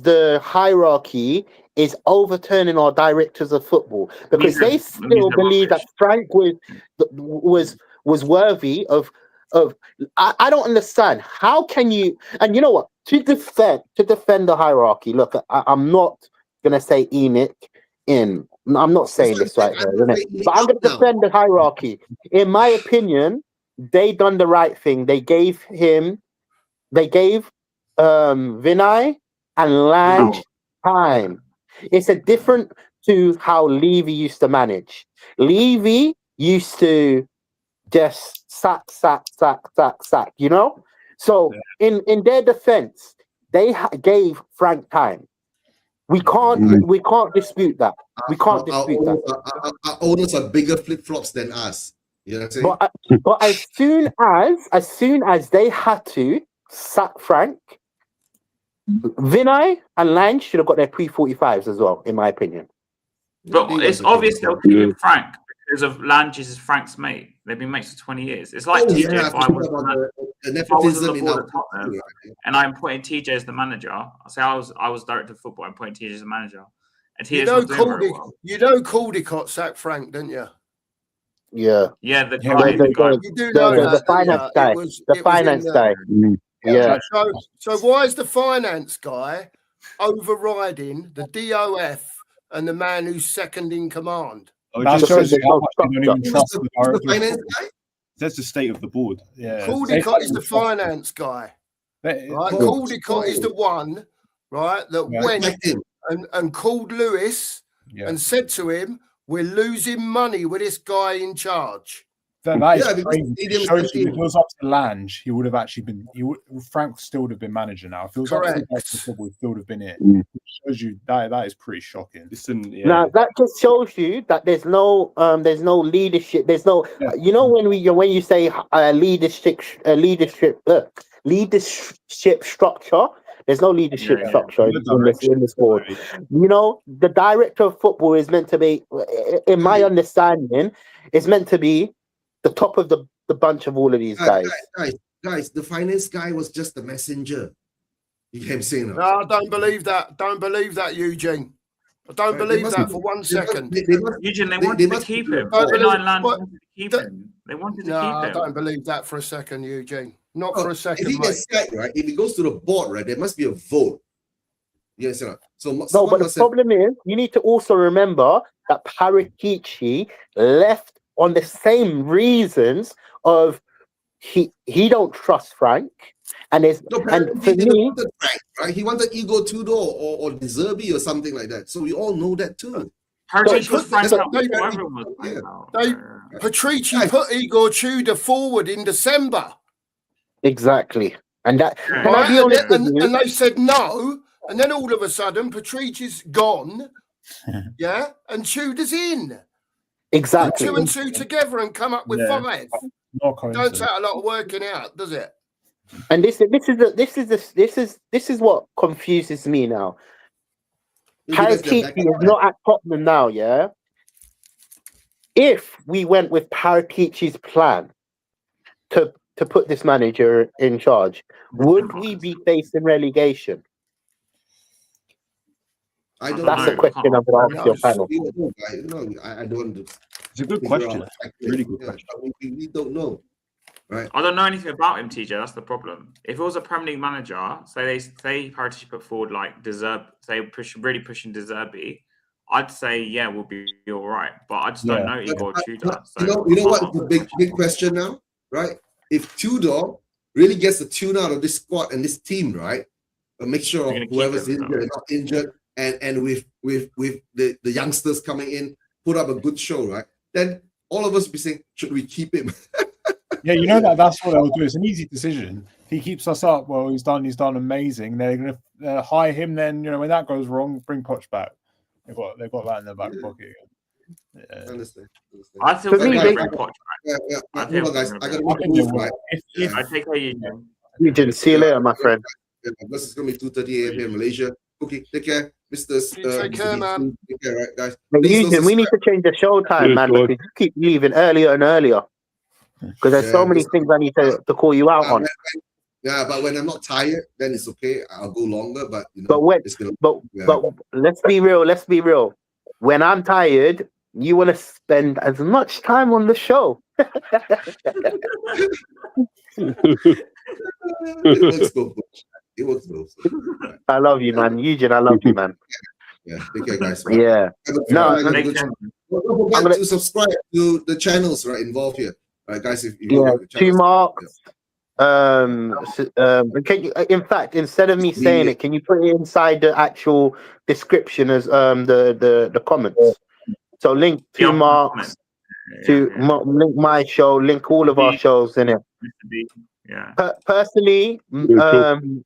the hierarchy is overturning our directors of football, because they still believe that Frank was worthy of. I don't understand. How can you? And you know what? To defend the hierarchy. Look, I'm not gonna say Enoch in. I'm not saying this right here, isn't it? But I'm gonna defend the hierarchy. In my opinion, they done the right thing. They gave Vinay and Lange time. It's a different to how Levy used to manage. Levy used to just sack, you know? So in their defense, they gave Frank time. We can't dispute that. We can't dispute that. Our owners are bigger flip-flops than us. You know what I'm saying? But as soon as they had to sack Frank, Vinay and Lange should have got their P45s as well, in my opinion. But it's obvious they'll keep Frank because of Lange is Frank's mate. They've been mates for 20 years. It's like TJ. If I was on the board at Tottenham and I'm appointing TJ as the manager, I say I was director of football. I'm appointing TJ as the manager, and TJ's not doing very well. You know, Caldicott sacked Frank, didn't you? Yeah. Yeah, the guy. You do know the finance guy. The finance guy. Yeah. So why is the finance guy overriding the DOF and the man who's second in command? That shows you how much you don't even trust the finance guy. That's the state of the board. Yeah. Caldicott is the finance guy. Right? Caldicott is the one, right, that went and called Lewis and said to him, "We're losing money with this guy in charge." That is crazy. It shows you if it was up to Lange, he would have actually been. Frank still would have been manager now. If it was up to football, he still would have been it. It shows you that is pretty shocking. Now that just shows you that there's no leadership. There's no, you know, when you say leadership structure. There's no leadership structure in this board. You know, the director of football is meant to be, in my understanding, is meant to be the top of the bunch of all of these guys. Guys, the finance guy was just the messenger. You kept saying that. No, I don't believe that. Don't believe that, Eugene. I don't believe that for 1 second. Eugene, they wanted to keep him. They wanted to keep him. I don't believe that for a second, Eugene. Not for a second. If he gets sacked, right? If he goes to the board, right, there must be a vote. Yes, sir. So no, but the problem is, you need to also remember that Paratici left on the same reasons of he don't trust Frank, and for me, Frank, right? He wanted Igor Tudor or De Zerbi or something like that. So we all know that too. Patrici put Igor Tudor forward in December. Exactly, and that and they said no, and then all of a sudden Patrici's gone, and Tudor's in. Exactly. 2 and 2 together and come up with 5. Don't take a lot of working out, does it? And this is what confuses me now. Paratici is not at Tottenham now, yeah. If we went with Paratici's plan to put this manager in charge, would we be facing relegation? That's a question I'm going to ask your panel. I don't. It's a good question. Really good question. We don't know, right? I don't know anything about him, TJ. That's the problem. If it was a Premier League manager, say Paratici put forward like really pushing De Zerbi, I'd say we'll be all right. But I just don't know Igor Tudor. You know what? The big question now, right? If Tudor really gets the tune out of this squad and this team, right? But make sure whoever's injured is not injured, and with the youngsters coming in, put up a good show, right? Then all of us will be saying, should we keep him? Yeah, you know that's what they'll do. It's an easy decision. If he keeps us up, well, he's done amazing. They're going to hire him. Then when that goes wrong, bring Poch back. They've got that in their back pocket. Yeah. Understand. I still think they bring Poch back. Yeah. Hold on, guys. I got to I think move, they will. right? I take care you. You didn't see you later, my friend. Yeah, this is going to be 2:30 a.m. here in Malaysia. Okay, take care, Mr. Take care, man. Take care, right, guys. But Please don't Eugene, we need to change the show time, man, because you keep leaving earlier and earlier. Because there's so many things I need to call you out on. Yeah, but when I'm not tired, then it's okay. I'll go longer, but but let's be real. Let's be real. When I'm tired, you want to spend as much time on the show. It works both. I love you, man. Eugene, I love you, man. Yeah, take care, guys. Right? Yeah. Don't forget to subscribe to the channels involved here. Right, guys, if you like the channels, 2 marks. Can you, in fact, instead of me saying it, can you put it inside the actual description as the comments? So link 2 marks link my show, link all of our shows in it. Yeah. Personally,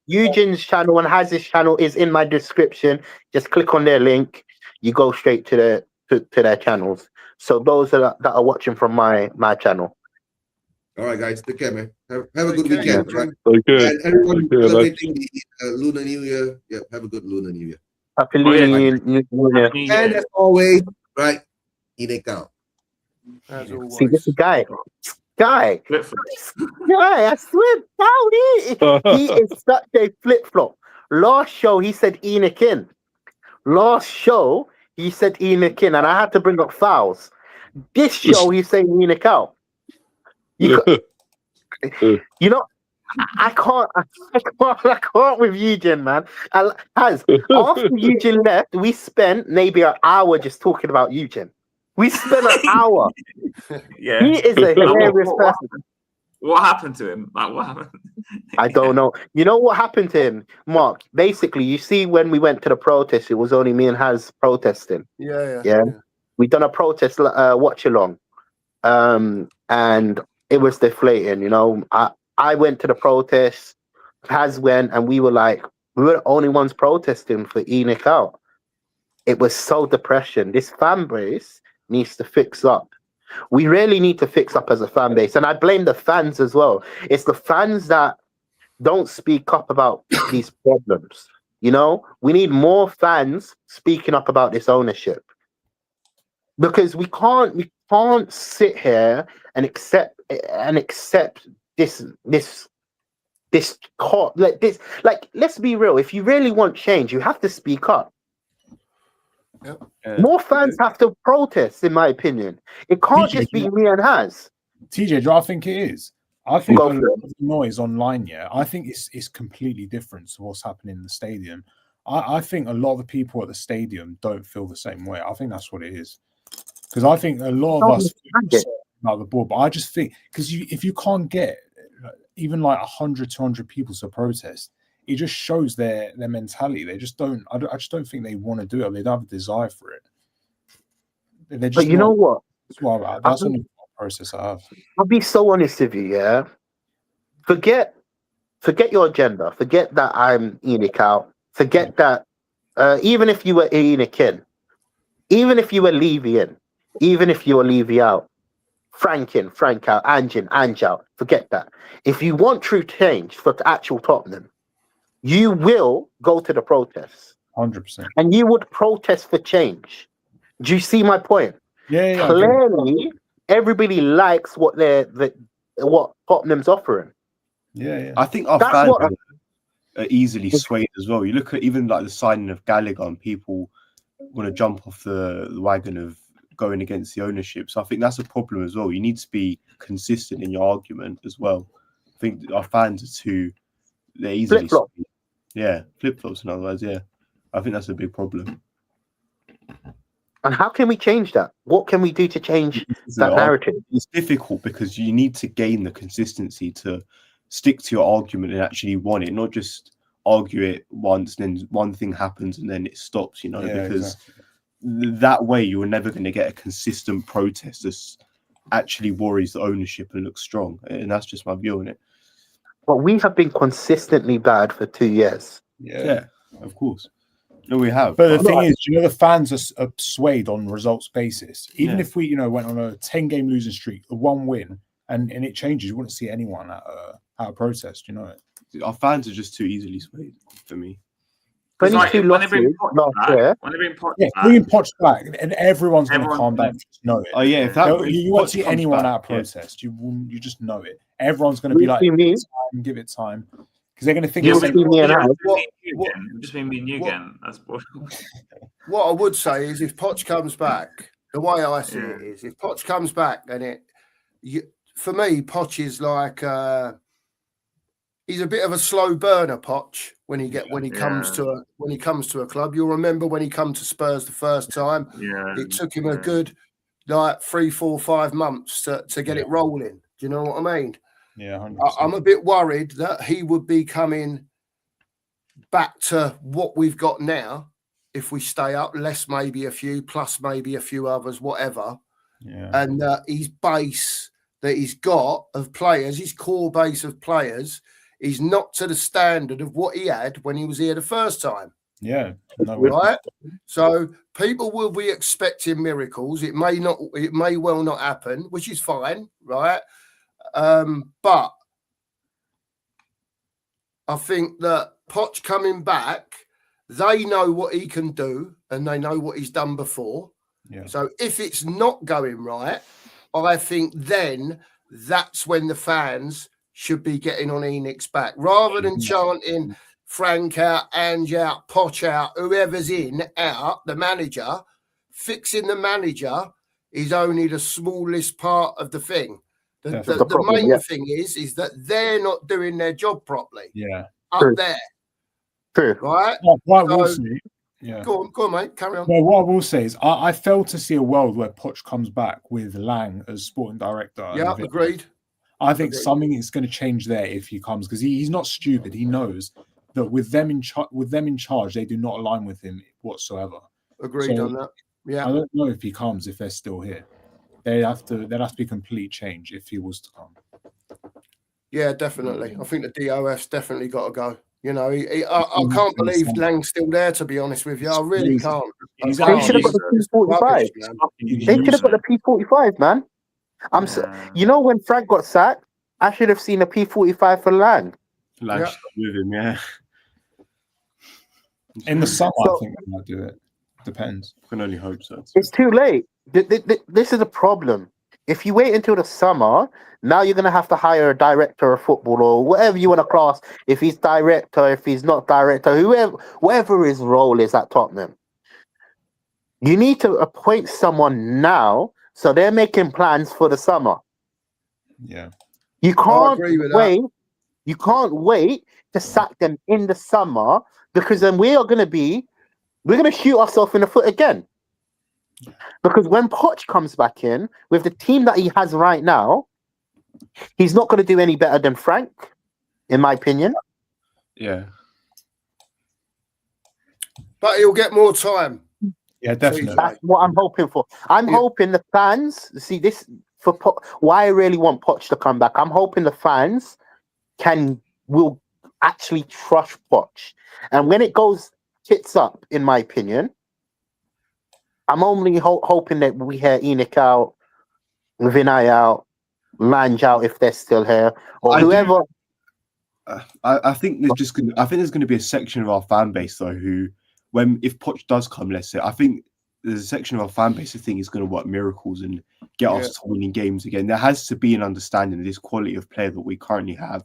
Eugene's channel and Haz's channel is in my description. Just click on their link. You go straight to their channels. So those that are watching from my channel. All right, guys, take care, man. Have a good weekend. Right? Okay. And everyone celebrating the Lunar New Year. Yeah, have a good Lunar New Year. Happy Lunar New Year. And as always, right, Inek out. See, this guy, I swear down he is such a flip-flop. Last show, he said Enoch in. Last show, he said Enoch in, and I had to bring up fouls. This show, he's saying Enoch out. You know, I can't with Eugene, man. After Eugene left, we spent maybe an hour just talking about Eugene. We spent an hour. Yeah, he is a hilarious person. What happened to him? Like, what happened? I don't know. You know what happened to him, Mark? Basically, you see, when we went to the protest, it was only me and Haz protesting. Yeah. We done a protest watch along, and it was deflating. You know, I went to the protest, Haz went, and we were the only ones protesting for Enoch out. It was so depression. This fan base needs to fix up. We really need to fix up as a fan base, and I blame the fans as well. It's the fans that don't speak up about these problems. You know, we need more fans speaking up about this ownership, because we can't sit here and accept this. Let's be real. If you really want change, you have to speak up. Yep. More fans have to protest, in my opinion. It can't just be me and Haz. TJ, do I think it is? I think a lot of the noise online, I think it's completely different to what's happening in the stadium. I think a lot of the people at the stadium don't feel the same way. I think that's what it is. Because I think a lot of us feel about the ball, but I just think, because if you can't get even like 100, 200 people to protest, it just shows their mentality. They just don't. I just don't think they want to do it. They don't have a desire for it. But you know what? That's the only process I have. I'll be so honest with you. Yeah. Forget your agenda. Forget that I'm Enoch out. Forget that. Even if you were Enoch in, even if you were Levy in, even if you were Levy out, Frank in, Frank out, Ange in, Ange out. Forget that. If you want true change for the actual Tottenham, you will go to the protests. 100%. And you would protest for change. Do you see my point? Yeah. Clearly, everybody likes what what Tottenham's offering. Yeah. I think our fans are easily swayed as well. You look at even like the signing of Gallagher, and people want to jump off the wagon of going against the ownership. So I think that's a problem as well. You need to be consistent in your argument as well. I think our fans are they're easily flip-flop. Yeah, flip-flops in other words, yeah. I think that's a big problem. And how can we change that? What can we do to change that narrative? It's difficult because you need to gain the consistency to stick to your argument and actually want it, not just argue it once, then one thing happens and then it stops, you know, because that way you're never going to get a consistent protest that's actually worries the ownership and looks strong. And that's just my view on it. But we have been consistently bad for 2 years. Yeah, of course. No, we have. But the thing is, you know, the fans are swayed on results basis. Even if we, you know, went on a 10-game losing streak, a 1 win, and it changes, you wouldn't see anyone at a protest, you know. Our fans are just too easily swayed for me. When they bring Poch back, and everyone's going to calm down. Just know it. Oh yeah, if you won't see anyone at a protest. You just know it. Everyone's going to be like, give it time, because they're going to think. Just me and you again. That's what I would say is, if Poch comes back, the way I see it is, if Poch comes back, and for me, Poch is like. He's a bit of a slow burner, Poch. When he comes to a club, you'll remember when he come to Spurs the first time. It took him a good 3, 4, 5 months to get it rolling. Do you know what I mean? Yeah, 100%. I'm a bit worried that he would be coming back to what we've got now if we stay up, less maybe a few, plus maybe a few others, whatever. Yeah. And his base that he's got of players, his core base of players, is not to the standard of what he had when he was here the first time. Yeah. Right? So people will be expecting miracles. It may well not happen, which is fine, right? But I think that Poch coming back, they know what he can do and they know what he's done before. Yeah. So if it's not going right, I think then that's when the fans should be getting on Enix's back, rather than chanting Frank out, Ange out, Poch out, whoever's out, the manager. Fixing the manager is only the smallest part of the thing. The main thing is that they're not doing their job properly. Yeah. Up there. True. Right? Yeah. Go on, mate. Carry on. Well, what I will say is I fail to see a world where Poch comes back with Lang as sporting director. Yeah, agreed. I think something is going to change there if he comes, because he's not stupid. He knows that with them in charge, they do not align with him whatsoever. Agreed on that. Yeah. I don't know if he comes, if they're still here. There'd have to be complete change if he was to come. Yeah, definitely. I think the DOF's definitely got to go. You know, I can't believe Lang's still there, to be honest with you. I really can't. They should have got the P45. They should have got the P45, man. You know, when Frank got sacked, I should have seen a P45 for Lang. Lang's with him, yeah. In the summer, I think they might do it. Depends. I can only hope so. It's too late. This is a problem. If you wait until the summer, now you're going to have to hire a director of football or whatever you want to class. If he's director, if he's not director, whatever his role is at Tottenham. You need to appoint someone now, so they're making plans for the summer. Yeah. You can't wait. You can't wait to sack them in the summer, because then we're going to shoot ourselves in the foot again. Because when Poch comes back in with the team that he has right now, he's not going to do any better than Frank, in my opinion. Yeah. But he'll get more time. Yeah, definitely. That's what I'm hoping for. I'm hoping the fans see this for why I really want Poch to come back. I'm hoping the fans will actually trust Poch. And when it goes tits up, in my opinion, I'm only hoping that we hear Enoch out, Vinay out, Lange out if they're still here, or whoever. I think there's going to be a section of our fan base though who, if Poch does come, let's say, I think there's a section of our fan base I think is going to work miracles and get us to winning games again. There has to be an understanding that this quality of player that we currently have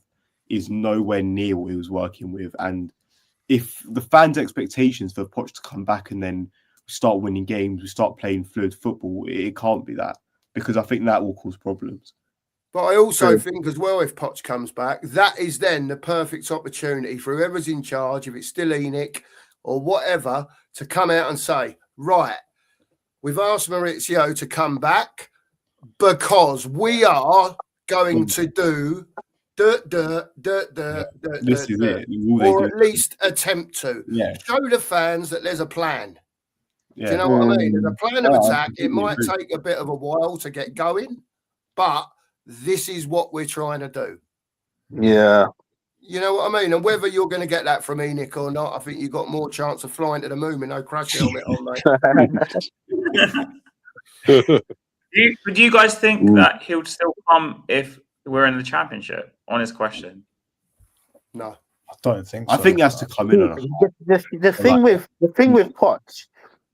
is nowhere near what he was working with, and if the fans' expectations for Poch to come back and then start winning games, we start playing fluid football, it can't be that, because I think that will cause problems. But I also think as well, if Poch comes back, that is then the perfect opportunity for whoever's in charge, if it's still Enoch or whatever, to come out and say, right, we've asked Maurizio to come back because we are going to do This is it. Or at least attempt to. Yeah. Show the fans that there's a plan. Yeah. Do you know what I mean? There's a plan of attack. It might agree. take a bit of a while to get going, but this is what we're trying to do. Yeah. You know what I mean? And whether you're going to get that from Enoch or not, I think you've got more chance of flying to the moon with no crash helmet on, mate. Do you guys think that he'll still come if we're in the championship? Honest question. No. I don't think so. I think he has to come in. The thing with Poch,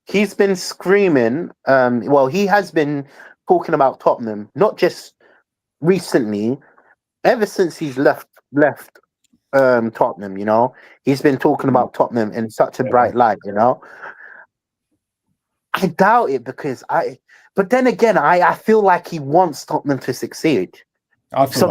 he's been screaming. Well, he has been talking about Tottenham, not just recently. Ever since he's left Tottenham, you know, he's been talking about Tottenham in such a bright light. You know, I doubt it But then again, I feel like he wants Tottenham to succeed. So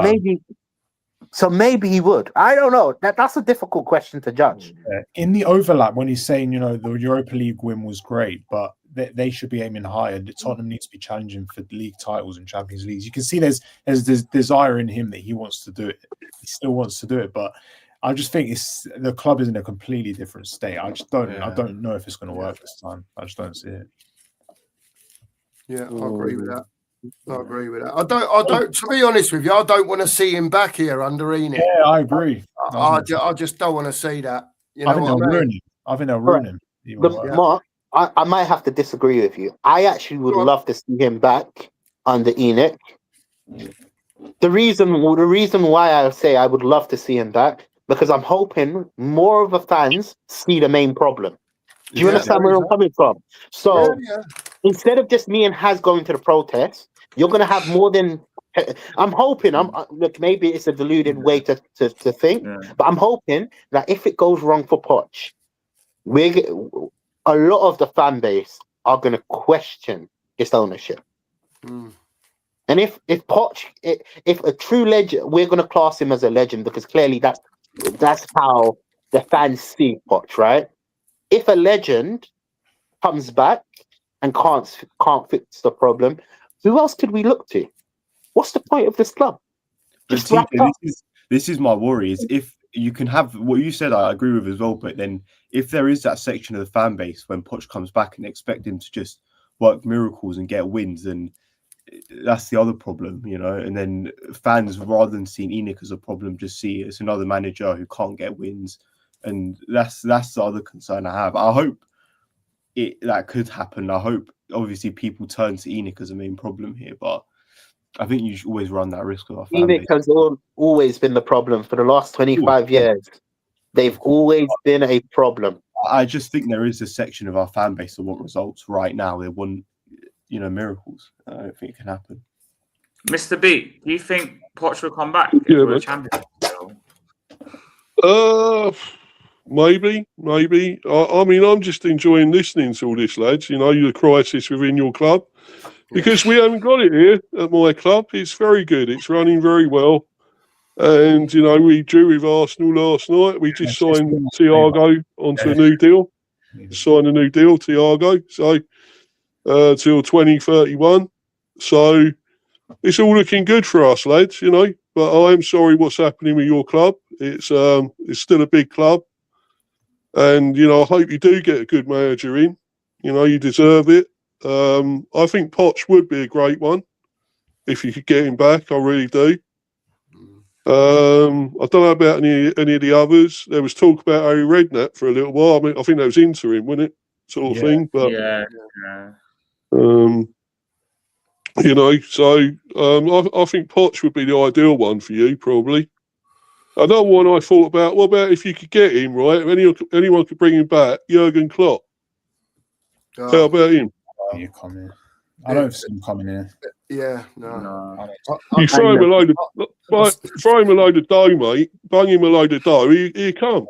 maybe he would. I don't know. That's a difficult question to judge. In the overlap, when he's saying, you know, the Europa League win was great, but they should be aiming higher. Tottenham needs to be challenging for league titles and Champions Leagues. You can see there's desire in him that he wants to do it. He still wants to do it, but I just think the club is in a completely different state. I don't know if it's going to work this time. I just don't see it. Yeah, I agree with that. I don't. To be honest with you, I don't want to see him back here under Enoch. Yeah, I agree. I just don't want to see that. You know, I think they'll ruin him. Mark, I might have to disagree with you. I actually would love to see him back under Enoch. The reason why I say I would love to see him back, because I'm hoping more of the fans see the main problem. Do you understand where I'm coming from? So instead of just me and Haz going to the protest, you're going to have more than. I'm hoping. Look, maybe it's a deluded way to think, but I'm hoping that if it goes wrong for Poch, a lot of the fan base are going to question its ownership. And if Poch, if a true legend, we're going to class him as a legend because clearly that's how the fans see Poch, right? If a legend comes back and can't fix the problem, who else could we look to? What's the point of this club? This is my worry. Is if you can have what you said, I agree with as well. But then if there is that section of the fan base when Poch comes back and expect him to just work miracles and get wins, then that's the other problem, you know. And then fans, rather than seeing Enoch as a problem, just see it as another manager who can't get wins. And that's the other concern I have. I hope that could happen. I hope, obviously, people turn to Enoch as a main problem here, but I think you should always run that risk with our fan base. Enoch has always been the problem for the last 25 years. They've always been a problem. I just think there is a section of our fan base that want results right now. They want, you know, miracles. I don't think it can happen. Mr. B, do you think Poch will come back if we're a champion? Maybe. I mean, I'm just enjoying listening to all this, lads. You know, the crisis within your club, because we haven't got it here at my club. It's very good. It's running very well. And, you know, we drew with Arsenal last night. We just signed Thiago onto a new deal. Signed a new deal, Thiago. So, till 2031. So, it's all looking good for us, lads, you know. But I am sorry what's happening with your club. It's still a big club. And, you know, I hope you do get a good manager in. You know, you deserve it. I think Poch would be a great one if you could get him back. I really do. I don't know about any of the others. There was talk about Harry Redknapp for a little while. I mean, I think that was interim, wasn't it? Sort of thing. But you know, so I think Poch would be the ideal one for you, probably. Another one I thought about, what about if you could get him, right? If anyone could bring him back, Jurgen Klopp. How about him? You come in. I don't see him coming in. Yeah, no. You throw him a load of dough, mate. Bung him a load of dough. He come.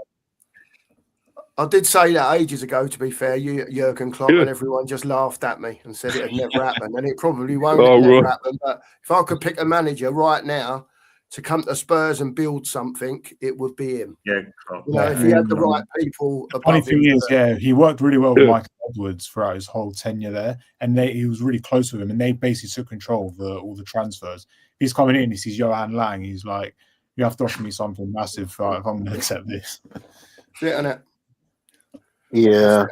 I did say that ages ago, to be fair, Jurgen Klopp, and everyone just laughed at me and said it had never happened, and it probably won't never happen. But if I could pick a manager right now to come to Spurs and build something, it would be him. Yeah, you know, if he had the right people. The funny thing is, he worked really well with Michael Edwards throughout his whole tenure there, and he was really close with him, and they basically took control of all the transfers. He's coming in, he sees Johan Lang, he's like, you have to offer me something massive if I'm going to accept this. Sit on it. Yeah.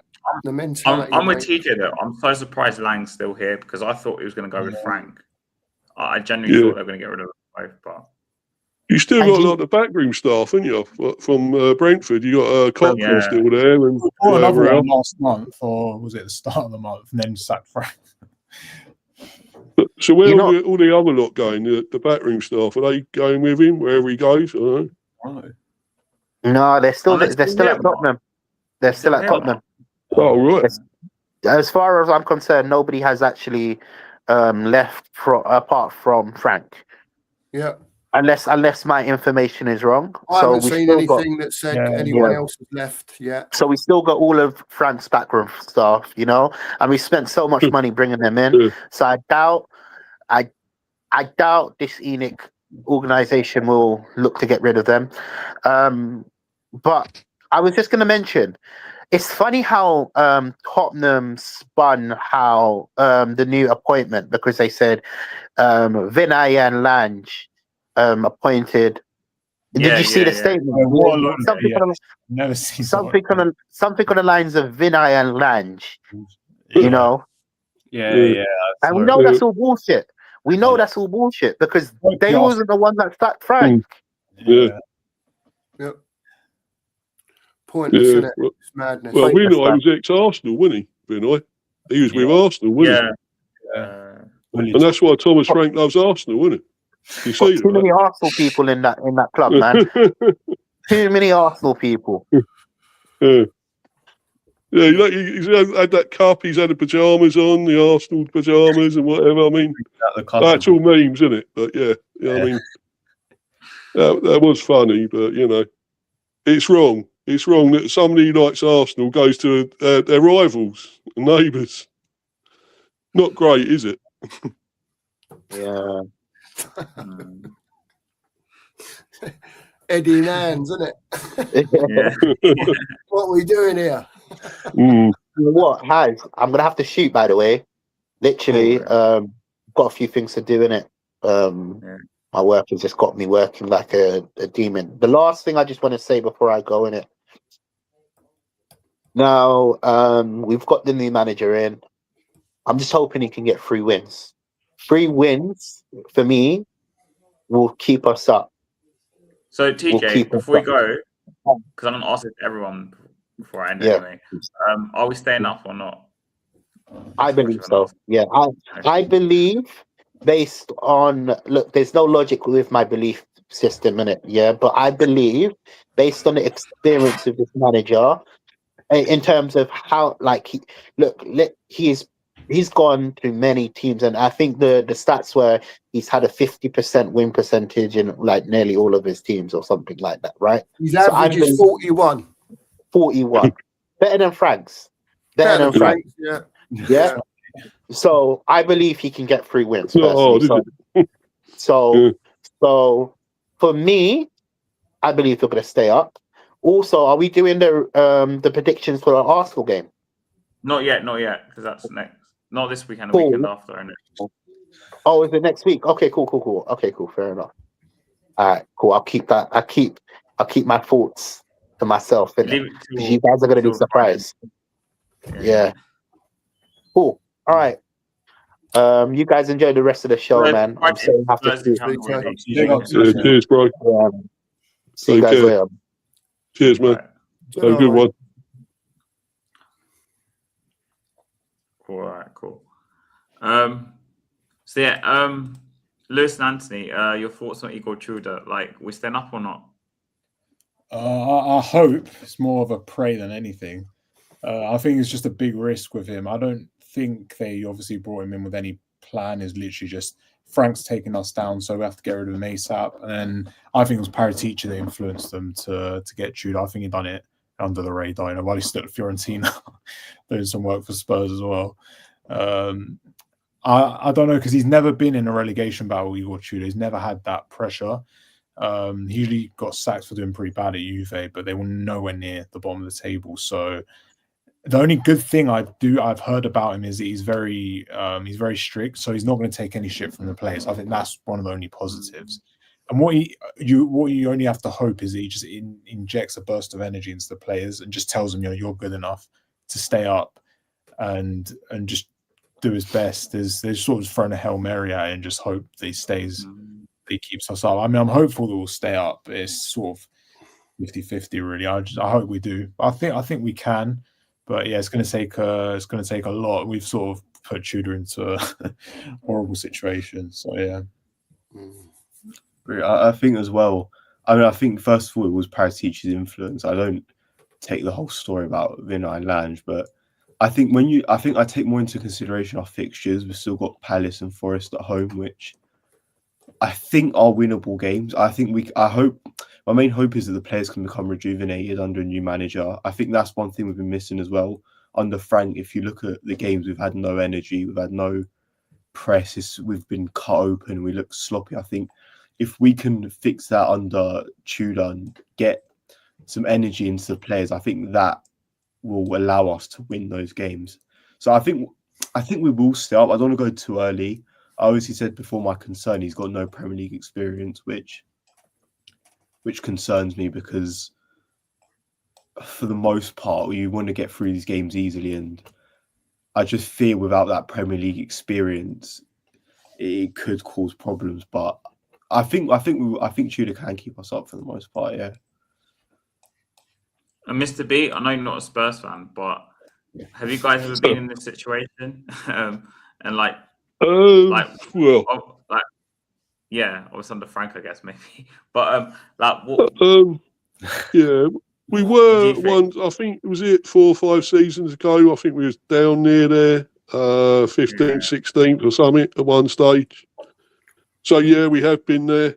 The mentality. I'm with mate. TJ though. I'm so surprised Lang's still here because I thought he was going to go with Frank. I genuinely thought they were going to get rid of both, but You still And got you- like the backroom staff, haven't you? From Brentford, you got Cochrane Yeah. still there, and Or another whatever one else. last month, or was it the start of the month, and then sacked Frank. So where You all, know- all the other lot going? The backroom staff, are they going with him wherever he goes? I don't know. No, they're still Unless they're still they're at Tottenham. They're still at Still here. Tottenham. Oh, right. As far as I'm concerned, nobody has actually left apart from Frank. Yeah. Unless my information is wrong. I So haven't we seen still got anything that said Yeah. anyone Yeah. else has left yet. so we still got all of Frank's backroom staff, you know, and we spent so much money bringing them in. Yeah. So I doubt this ENIC organization will look to get rid of them. But I was just going to mention, it's funny how Tottenham spun how the new appointment, because they said Vinay and Lange appointed. Did you see the statement? What a lot of Something, on, Never seen something on the lines of Vinay and Lange, you know, Yeah. and we know that's all bullshit. We know that's all bullshit because they wasn't the one that sacked Frank. Yeah. Yep. Pointless, Yeah. isn't it? It's madness. Well, Pointless, Vinay was ex-Arsenal, wasn't he? Vinay. He was with Arsenal, wasn't Yeah. he? And that's why Thomas Frank loves Arsenal, wasn't it? You see Too many Arsenal people in that club, man. Too many Arsenal people. Yeah. Yeah, he's had that cup, he's had the pyjamas on, the Arsenal pyjamas and whatever. I mean, that's all memes, isn't it? But yeah, I mean, that was funny, but you know, it's wrong. It's wrong that somebody who likes Arsenal goes to their rivals and neighbours. Not great, is it? Yeah. Eddie and Hands, isn't it? Yeah. What are we doing here? Mm. You know what, Has? I'm gonna have to shoot, by the way. Literally, got a few things to do in it. My work has just got me working like a demon. The last thing I just want to say before I go in it. Now, we've got the new manager in. I'm just hoping he can get 3 wins. 3 wins for me will keep us up. So We'll TJ, keep before we it go, because I'm gonna ask it to everyone before I end anyway. Are we staying up or not? I believe so. Yeah, I believe based on there's no logic with my belief system in it. Yeah, but I believe based on the experience of this manager, in terms of how he's gone through many teams, and I think the stats were he's had a 50% win percentage in like nearly all of his teams or something like that, right? His average is 41. 41. Better than Frank's. Better than Frank, yeah. Yeah. So I believe he can get 3 wins. Oh, So for me, I believe they're going to stay up. Also, are we doing the predictions for our Arsenal game? Not yet, because that's next. Not this weekend, the Cool. weekend after, isn't it? Oh, is it next week? Okay, cool. Okay, cool. Fair enough. All right, cool. I'll keep that. I'll keep my thoughts to myself. Because you guys are going to be surprised. Yeah. Cool. All right. You guys enjoy the rest of the show, man. I'm so happy to cheers, bro. See you guys later. Cheers, man. Have a good one. All right, cool. So yeah, Lewis and Anthony, your thoughts on Igor Tudor? Like, we staying up or not? I hope it's more of a pray than anything. I think it's just a big risk with him. I don't think they obviously brought him in with any plan. It's literally just Frank's taking us down, so we have to get rid of him ASAP. And then I think it was Paratici that influenced them to get Tudor. I think he done it under the radar, you know, while he's still at Fiorentina, doing some work for Spurs as well. I don't know, because he's never been in a relegation battle, Igor Tudor. He's never had that pressure. He usually got sacked for doing pretty bad at Juve, but they were nowhere near the bottom of the table. So the only good thing I've heard about him is that he's very strict. So he's not going to take any shit from the players. I think that's one of the only positives. And what you only have to hope is that he just injects a burst of energy into the players and just tells them, you're good enough to stay up and just do his best. There's sort of thrown a Hail Mary at it and just hope that he stays, that he keeps us up. I mean, I'm hopeful that we'll stay up. It's sort of 50-50 really. I hope we do. I think we can, but yeah, it's going to take a lot. We've sort of put Tudor into a horrible situation. So yeah. I think as well. I mean, I think first of all it was Paratici's influence. I don't take the whole story about Vinay and Lange, but I think I take more into consideration our fixtures. We've still got Palace and Forest at home, which I think are winnable games. I hope my main hope is that the players can become rejuvenated under a new manager. I think that's one thing we've been missing as well. Under Frank, if you look at the games, we've had no energy, we've had no press, we've been cut open, we look sloppy. I think if we can fix that under Tudor and get some energy into the players, I think that will allow us to win those games. So I think we will stay up. I don't want to go too early. I obviously said before my concern, he's got no Premier League experience, which concerns me because for the most part, you want to get through these games easily. And I just fear without that Premier League experience, it could cause problems. But I think Tudor can keep us up for the most part, yeah. And Mr. B, I know you're not a Spurs fan, but have you guys ever been in this situation? And yeah, I was under Frank, I guess maybe. But yeah, we were once. I think it was 4 or 5 seasons ago. I think we was down near there, 15th, 16th or something at one stage. So yeah, we have been there.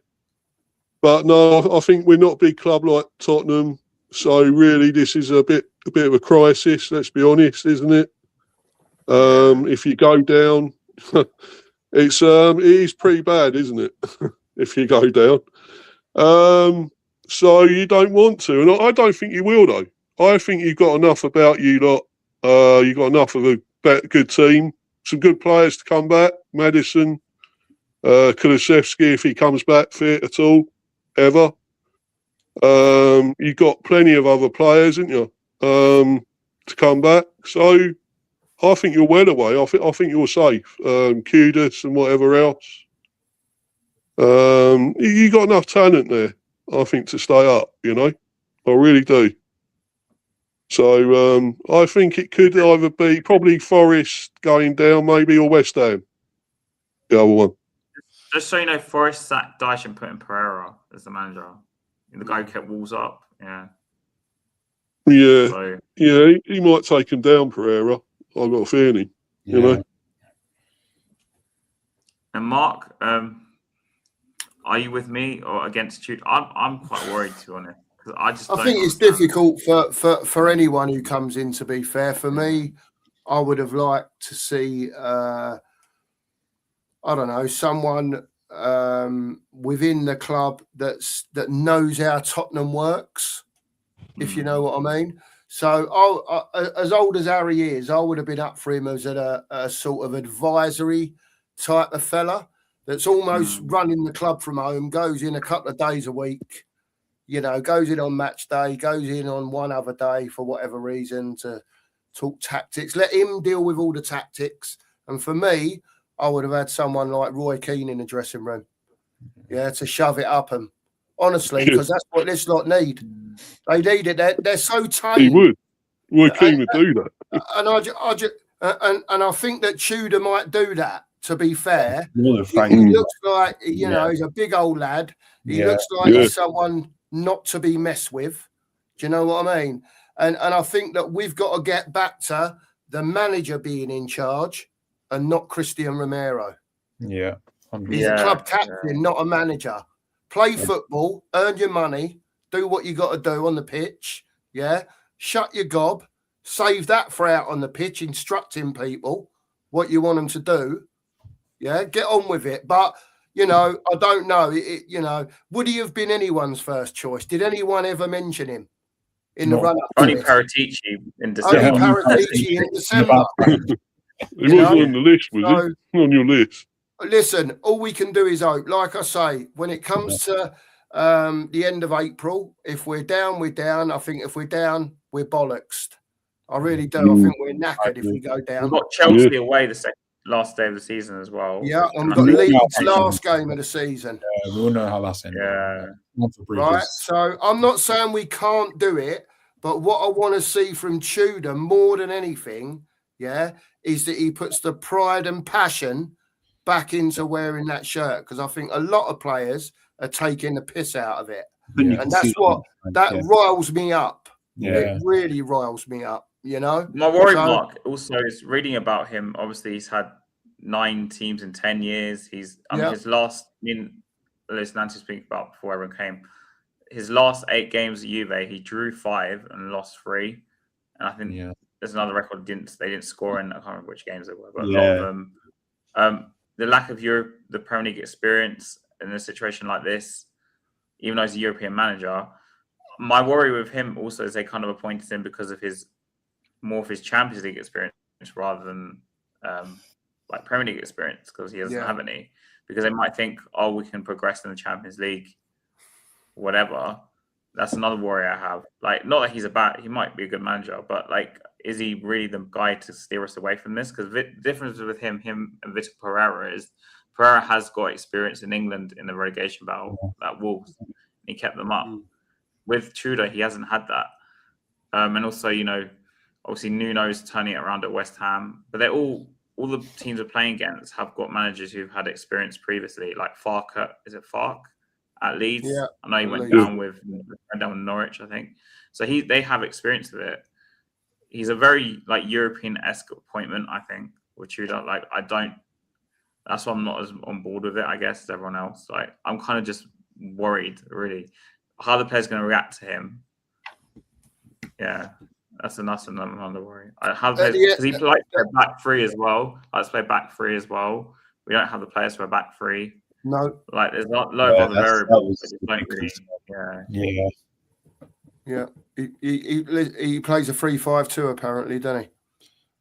But no, I think we're not a big club like Tottenham. So really, this is a bit of a crisis. Let's be honest, isn't it? If you go down, it is pretty bad, isn't it? If you go down, so you don't want to, and I don't think you will though. I think you've got enough about you lot. You've got enough of a good team, some good players to come back. Maddison, Kulusevski, if he comes back fit at all, ever. You've got plenty of other players, haven't you, to come back. So I think you're well away. I think you're safe. Kudus and whatever else. You got enough talent there, I think, to stay up. You know, I really do. So I think it could either be probably Forest going down, maybe, or West Ham. The other one. Just so you know, Forest sacked Dyche and put in Pereira as the manager. The guy who kept Wolves up. Yeah. Yeah. So, yeah, he might take him down, Pereira. I've got a feeling. You know. And Mark, are you with me or against Tudor? I'm quite worried, to be honest. I think it's difficult for anyone who comes in, to be fair. For me, I would have liked to see, I don't know, someone within the club that knows how Tottenham works, if you know what I mean. So, as old as Harry is, I would have been up for him as a sort of advisory type of fella that's almost running the club from home, goes in a couple of days a week, you know, goes in on match day, goes in on one other day for whatever reason to talk tactics. Let him deal with all the tactics. And for me, I would have had someone like Roy Keane in the dressing room, yeah, to shove it up them. Honestly, because that's what this lot need. They need it. They're so tame. He would. Roy Keane would do that. And I think that Tudor might do that. To be fair, he looks like, you know, he's a big old lad. He looks like he's someone not to be messed with. Do you know what I mean? And I think that we've got to get back to the manager being in charge and not Christian Romero. Yeah. He's a club captain, not a manager. Play football, earn your money, do what you got to do on the pitch. Yeah. Shut your gob, save that for out on the pitch, instructing people what you want them to do. Yeah. Get on with it. But, you know, I don't know. You know, would he have been anyone's first choice? Did anyone ever mention him in the run-up? Only Paratici in December. Only Paratici in December. He wasn't on the list, was he? On your list. Listen, all we can do is hope. Like I say, when it comes to the end of April, if we're down, we're down. I think if we're down, we're bollocksed. I really do. I think we're knackered if we go down. We've got Chelsea away the last day of the season as well. Yeah, and we've got Leeds last game of the season. Yeah, we all know how that's ended. Yeah. Right. So I'm not saying we can't do it, but what I want to see from Tudor more than anything, is that he puts the pride and passion back into wearing that shirt, because I think a lot of players are taking the piss out of it. Yeah. And that's what riles me up. Yeah. It really riles me up, you know. My worry, Mark, also is reading about him. Obviously, he's had 9 teams in 10 years. His last, listen, Nancy speaking about before everyone came, his last 8 games at Juve, he drew 5 and lost 3. And I think there's another record they didn't score in. I can't remember which games they were, but a lot of them. The lack of the Premier League experience in a situation like this, even though he's a European manager, my worry with him also is they kind of appointed him because of more of his Champions League experience rather than like Premier League experience, because he doesn't have any. Because they might think, oh, we can progress in the Champions League, whatever. That's another worry I have. Like, not that he might be a good manager, but like, is he really the guy to steer us away from this? Because the difference with him and Vitor Pereira is Pereira has got experience in England in the relegation battle at Wolves. And he kept them up. With Tudor, he hasn't had that. And also, obviously Nuno's turning it around at West Ham, but they're all the teams are playing against have got managers who've had experience previously, like Farke. Is it Farke at Leeds? Yeah, I know he went down with Norwich, I think. So they have experience with it. He's a very like European-esque appointment, I think, with Tudor. Like, that's why I'm not as on board with it, I guess, as everyone else. Like, I'm kind of just worried, really, how the player's going to react to him. Yeah, that's another worry. Because he likes to play back 3 as well. Likes to play back 3 as well. We don't have the players for a back 3. No. Like, there's not a lot of other variables. Yeah. He plays a 3-5-2 apparently, doesn't he?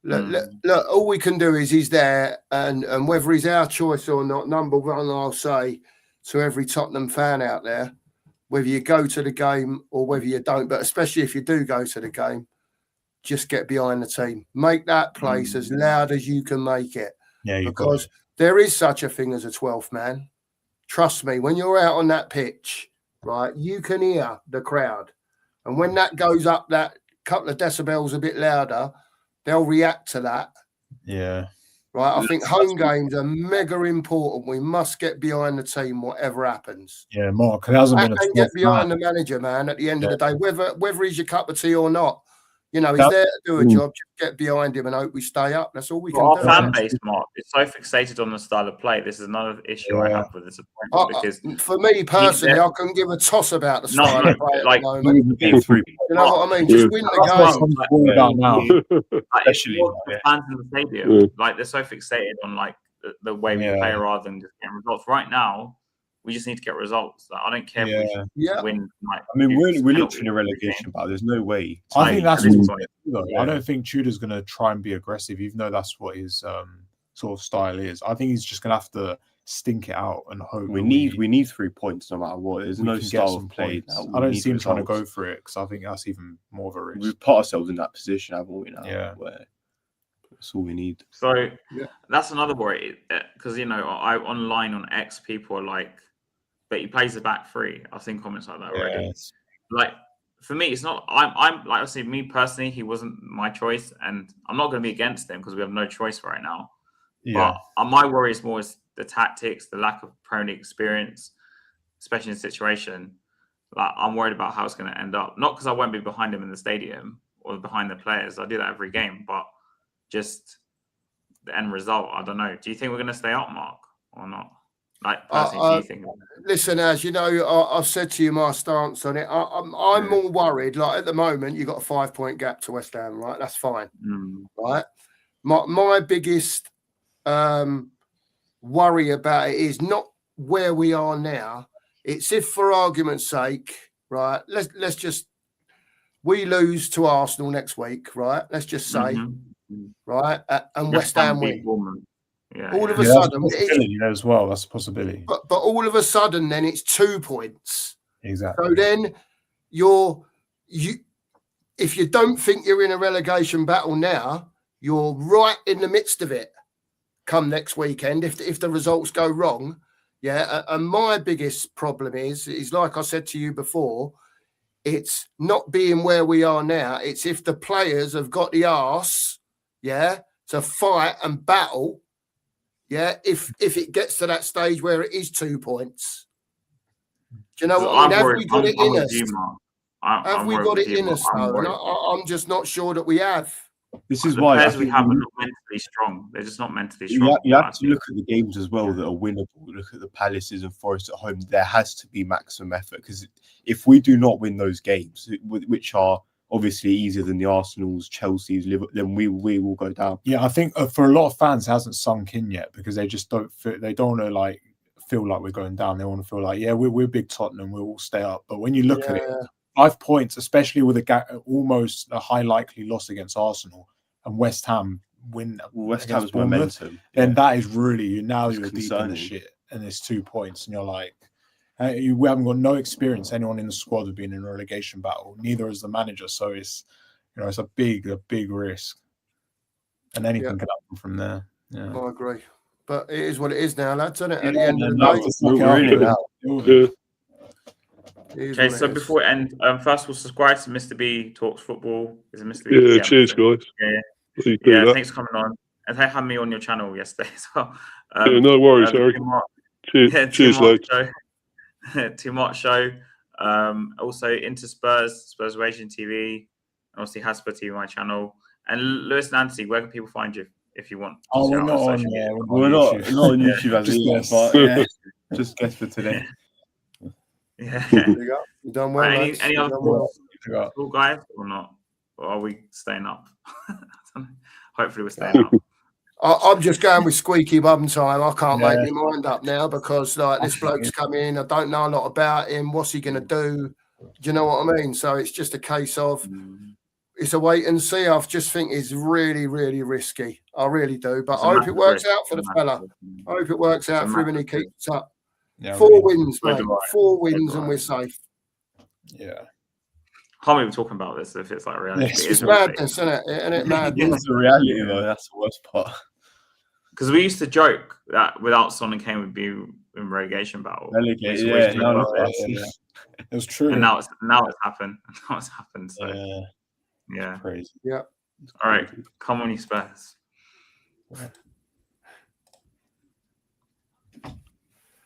Look, all we can do is he's there, and whether he's our choice or not, number one, I'll say to every Tottenham fan out there, whether you go to the game or whether you don't, but especially if you do go to the game, just get behind the team. Make that place as loud as you can make it. Yeah, because there is such a thing as a 12th man. Trust me, when you're out on that pitch, right, you can hear the crowd. And when that goes up that couple of decibels a bit louder, they'll react to that. Yeah. Right. I think home games are mega important. We must get behind the team, whatever happens. Yeah, Mark. It hasn't been and get behind the manager, man, at the end of the day, whether he's your cup of tea or not. He's there to do a job. Just get behind him and hope we stay up. That's all we can do. Our fan base, Mark, is so fixated on the style of play. This is another issue I have with this appointment. Because for me personally, I couldn't give a toss about the style of play at the moment. You know what I mean? Just win the game. Especially the fans in the stadium, like, they're so fixated on like the way we play rather than just getting results. Right now, we just need to get results. Like, I don't care if we win. Like, I mean, we're literally in a relegation battle. There's no way. I think that's I don't think Tudor's going to try and be aggressive, even though that's what his sort of style is. I think he's just going to have to stink it out and hope. We need 3 points no matter what. There's no style of play. I don't see him trying to go for it, because I think that's even more of a risk. We've put ourselves in that position, haven't we? Now, where that's all we need. So that's another worry, because I online on X, people are like, but he plays the back 3. I've seen comments like that already. Like, for me, it's not. I'm like, I say, me personally, he wasn't my choice, and I'm not going to be against him because we have no choice right now. Yeah. But my worry is more is the tactics, the lack of Premier League experience, especially in a situation. Like, I'm worried about how it's going to end up. Not because I won't be behind him in the stadium or behind the players. I do that every game, but just the end result. I don't know. Do you think we're going to stay up, Mark, or not? Like, personally, do you think? Listen, as you know, I've said to you my stance on it. I'm more worried. Like, at the moment, you've got a 5-point gap to West Ham, right? That's fine, right? My biggest worry about it is not where we are now. It's if, for argument's sake, right? Let's just we lose to Arsenal next week, right? Let's just say, right, and West Ham win. Yeah. All of a that's a sudden, possibility as well. That's a possibility. but all of a sudden, then it's 2 points. Exactly. So then if you don't think you're in a relegation battle now, you're right in the midst of it come next weekend if the results go wrong. Yeah. And my biggest problem is like I said to you before, it's not being where we are now. It's if the players have got the arse, yeah, to fight and battle, yeah, if it gets to that stage where it is 2 points. Do you know what I mean? Have we got it in us? Have we got it in us, though? And I'm just not sure that we have. This is the why players we have are not mentally strong. They're just not mentally strong. You have to look at the games as well that are winnable. Look at the Palaces and Forest at home. There has to be maximum effort, because if we do not win those games, which are obviously easier than the Arsenals, Chelsea's, Liverpool, then we will go down. Yeah, I think for a lot of fans, it hasn't sunk in yet, because they just don't feel, they don't want to feel like we're going down. They want to feel like, yeah, we're big Tottenham, we'll all stay up. But when you look at it, 5 points, especially with almost a high likely loss against Arsenal, and West Ham win. West Ham's momentum. Then that is really you're deep in the shit, and there's 2 points, and you're like, we haven't got no experience. Anyone in the squad have been in a relegation battle. Neither is the manager. So it's it's a big risk, and anything can happen from there. Yeah, I agree. But it is what it is now, lads, isn't it? Yeah, at the end of the day, we're in it now. Yeah. Okay, so before we end, first of all, subscribe to Mr. B Talks Football. Is it Mr. B? Yeah, cheers, guys. Yeah, thanks for coming on. And they had me on your channel yesterday as well. Yeah, no worries, Harry. Cheers, lads. Too much show. Also into Spurs Raging TV, and obviously Hotspur TV, my channel. And Lewis Nancy, where can people find you if you want? Oh, we're not on. Yeah, we're not on YouTube as yet, but just guess for today. Yeah. There you go. You done well. Any other thoughts, guys, or not? Or are we staying up? Hopefully, we're staying up. I'm just going with squeaky bum time. I can't make my mind up now, because this bloke's come in. I don't know a lot about him. What's he going to do? Do you know what I mean? So it's just a case of it's a wait and see. I just think it's really, really risky. I really do. But I hope it works out for the fella. I hope it works out for him and he keeps up. Yeah, 4 wins, mate. 4 wins and we're safe. Yeah. Can't even talk about this if it's like reality. It's madness, isn't it? Isn't it madness? It's the reality, though. That's the worst part. Because we used to joke that without Son and Kane, we'd be in relegation battle. It was true. And now it's happened. Now it's happened. So yeah. Crazy. Yeah. All right. Come on, you Spurs.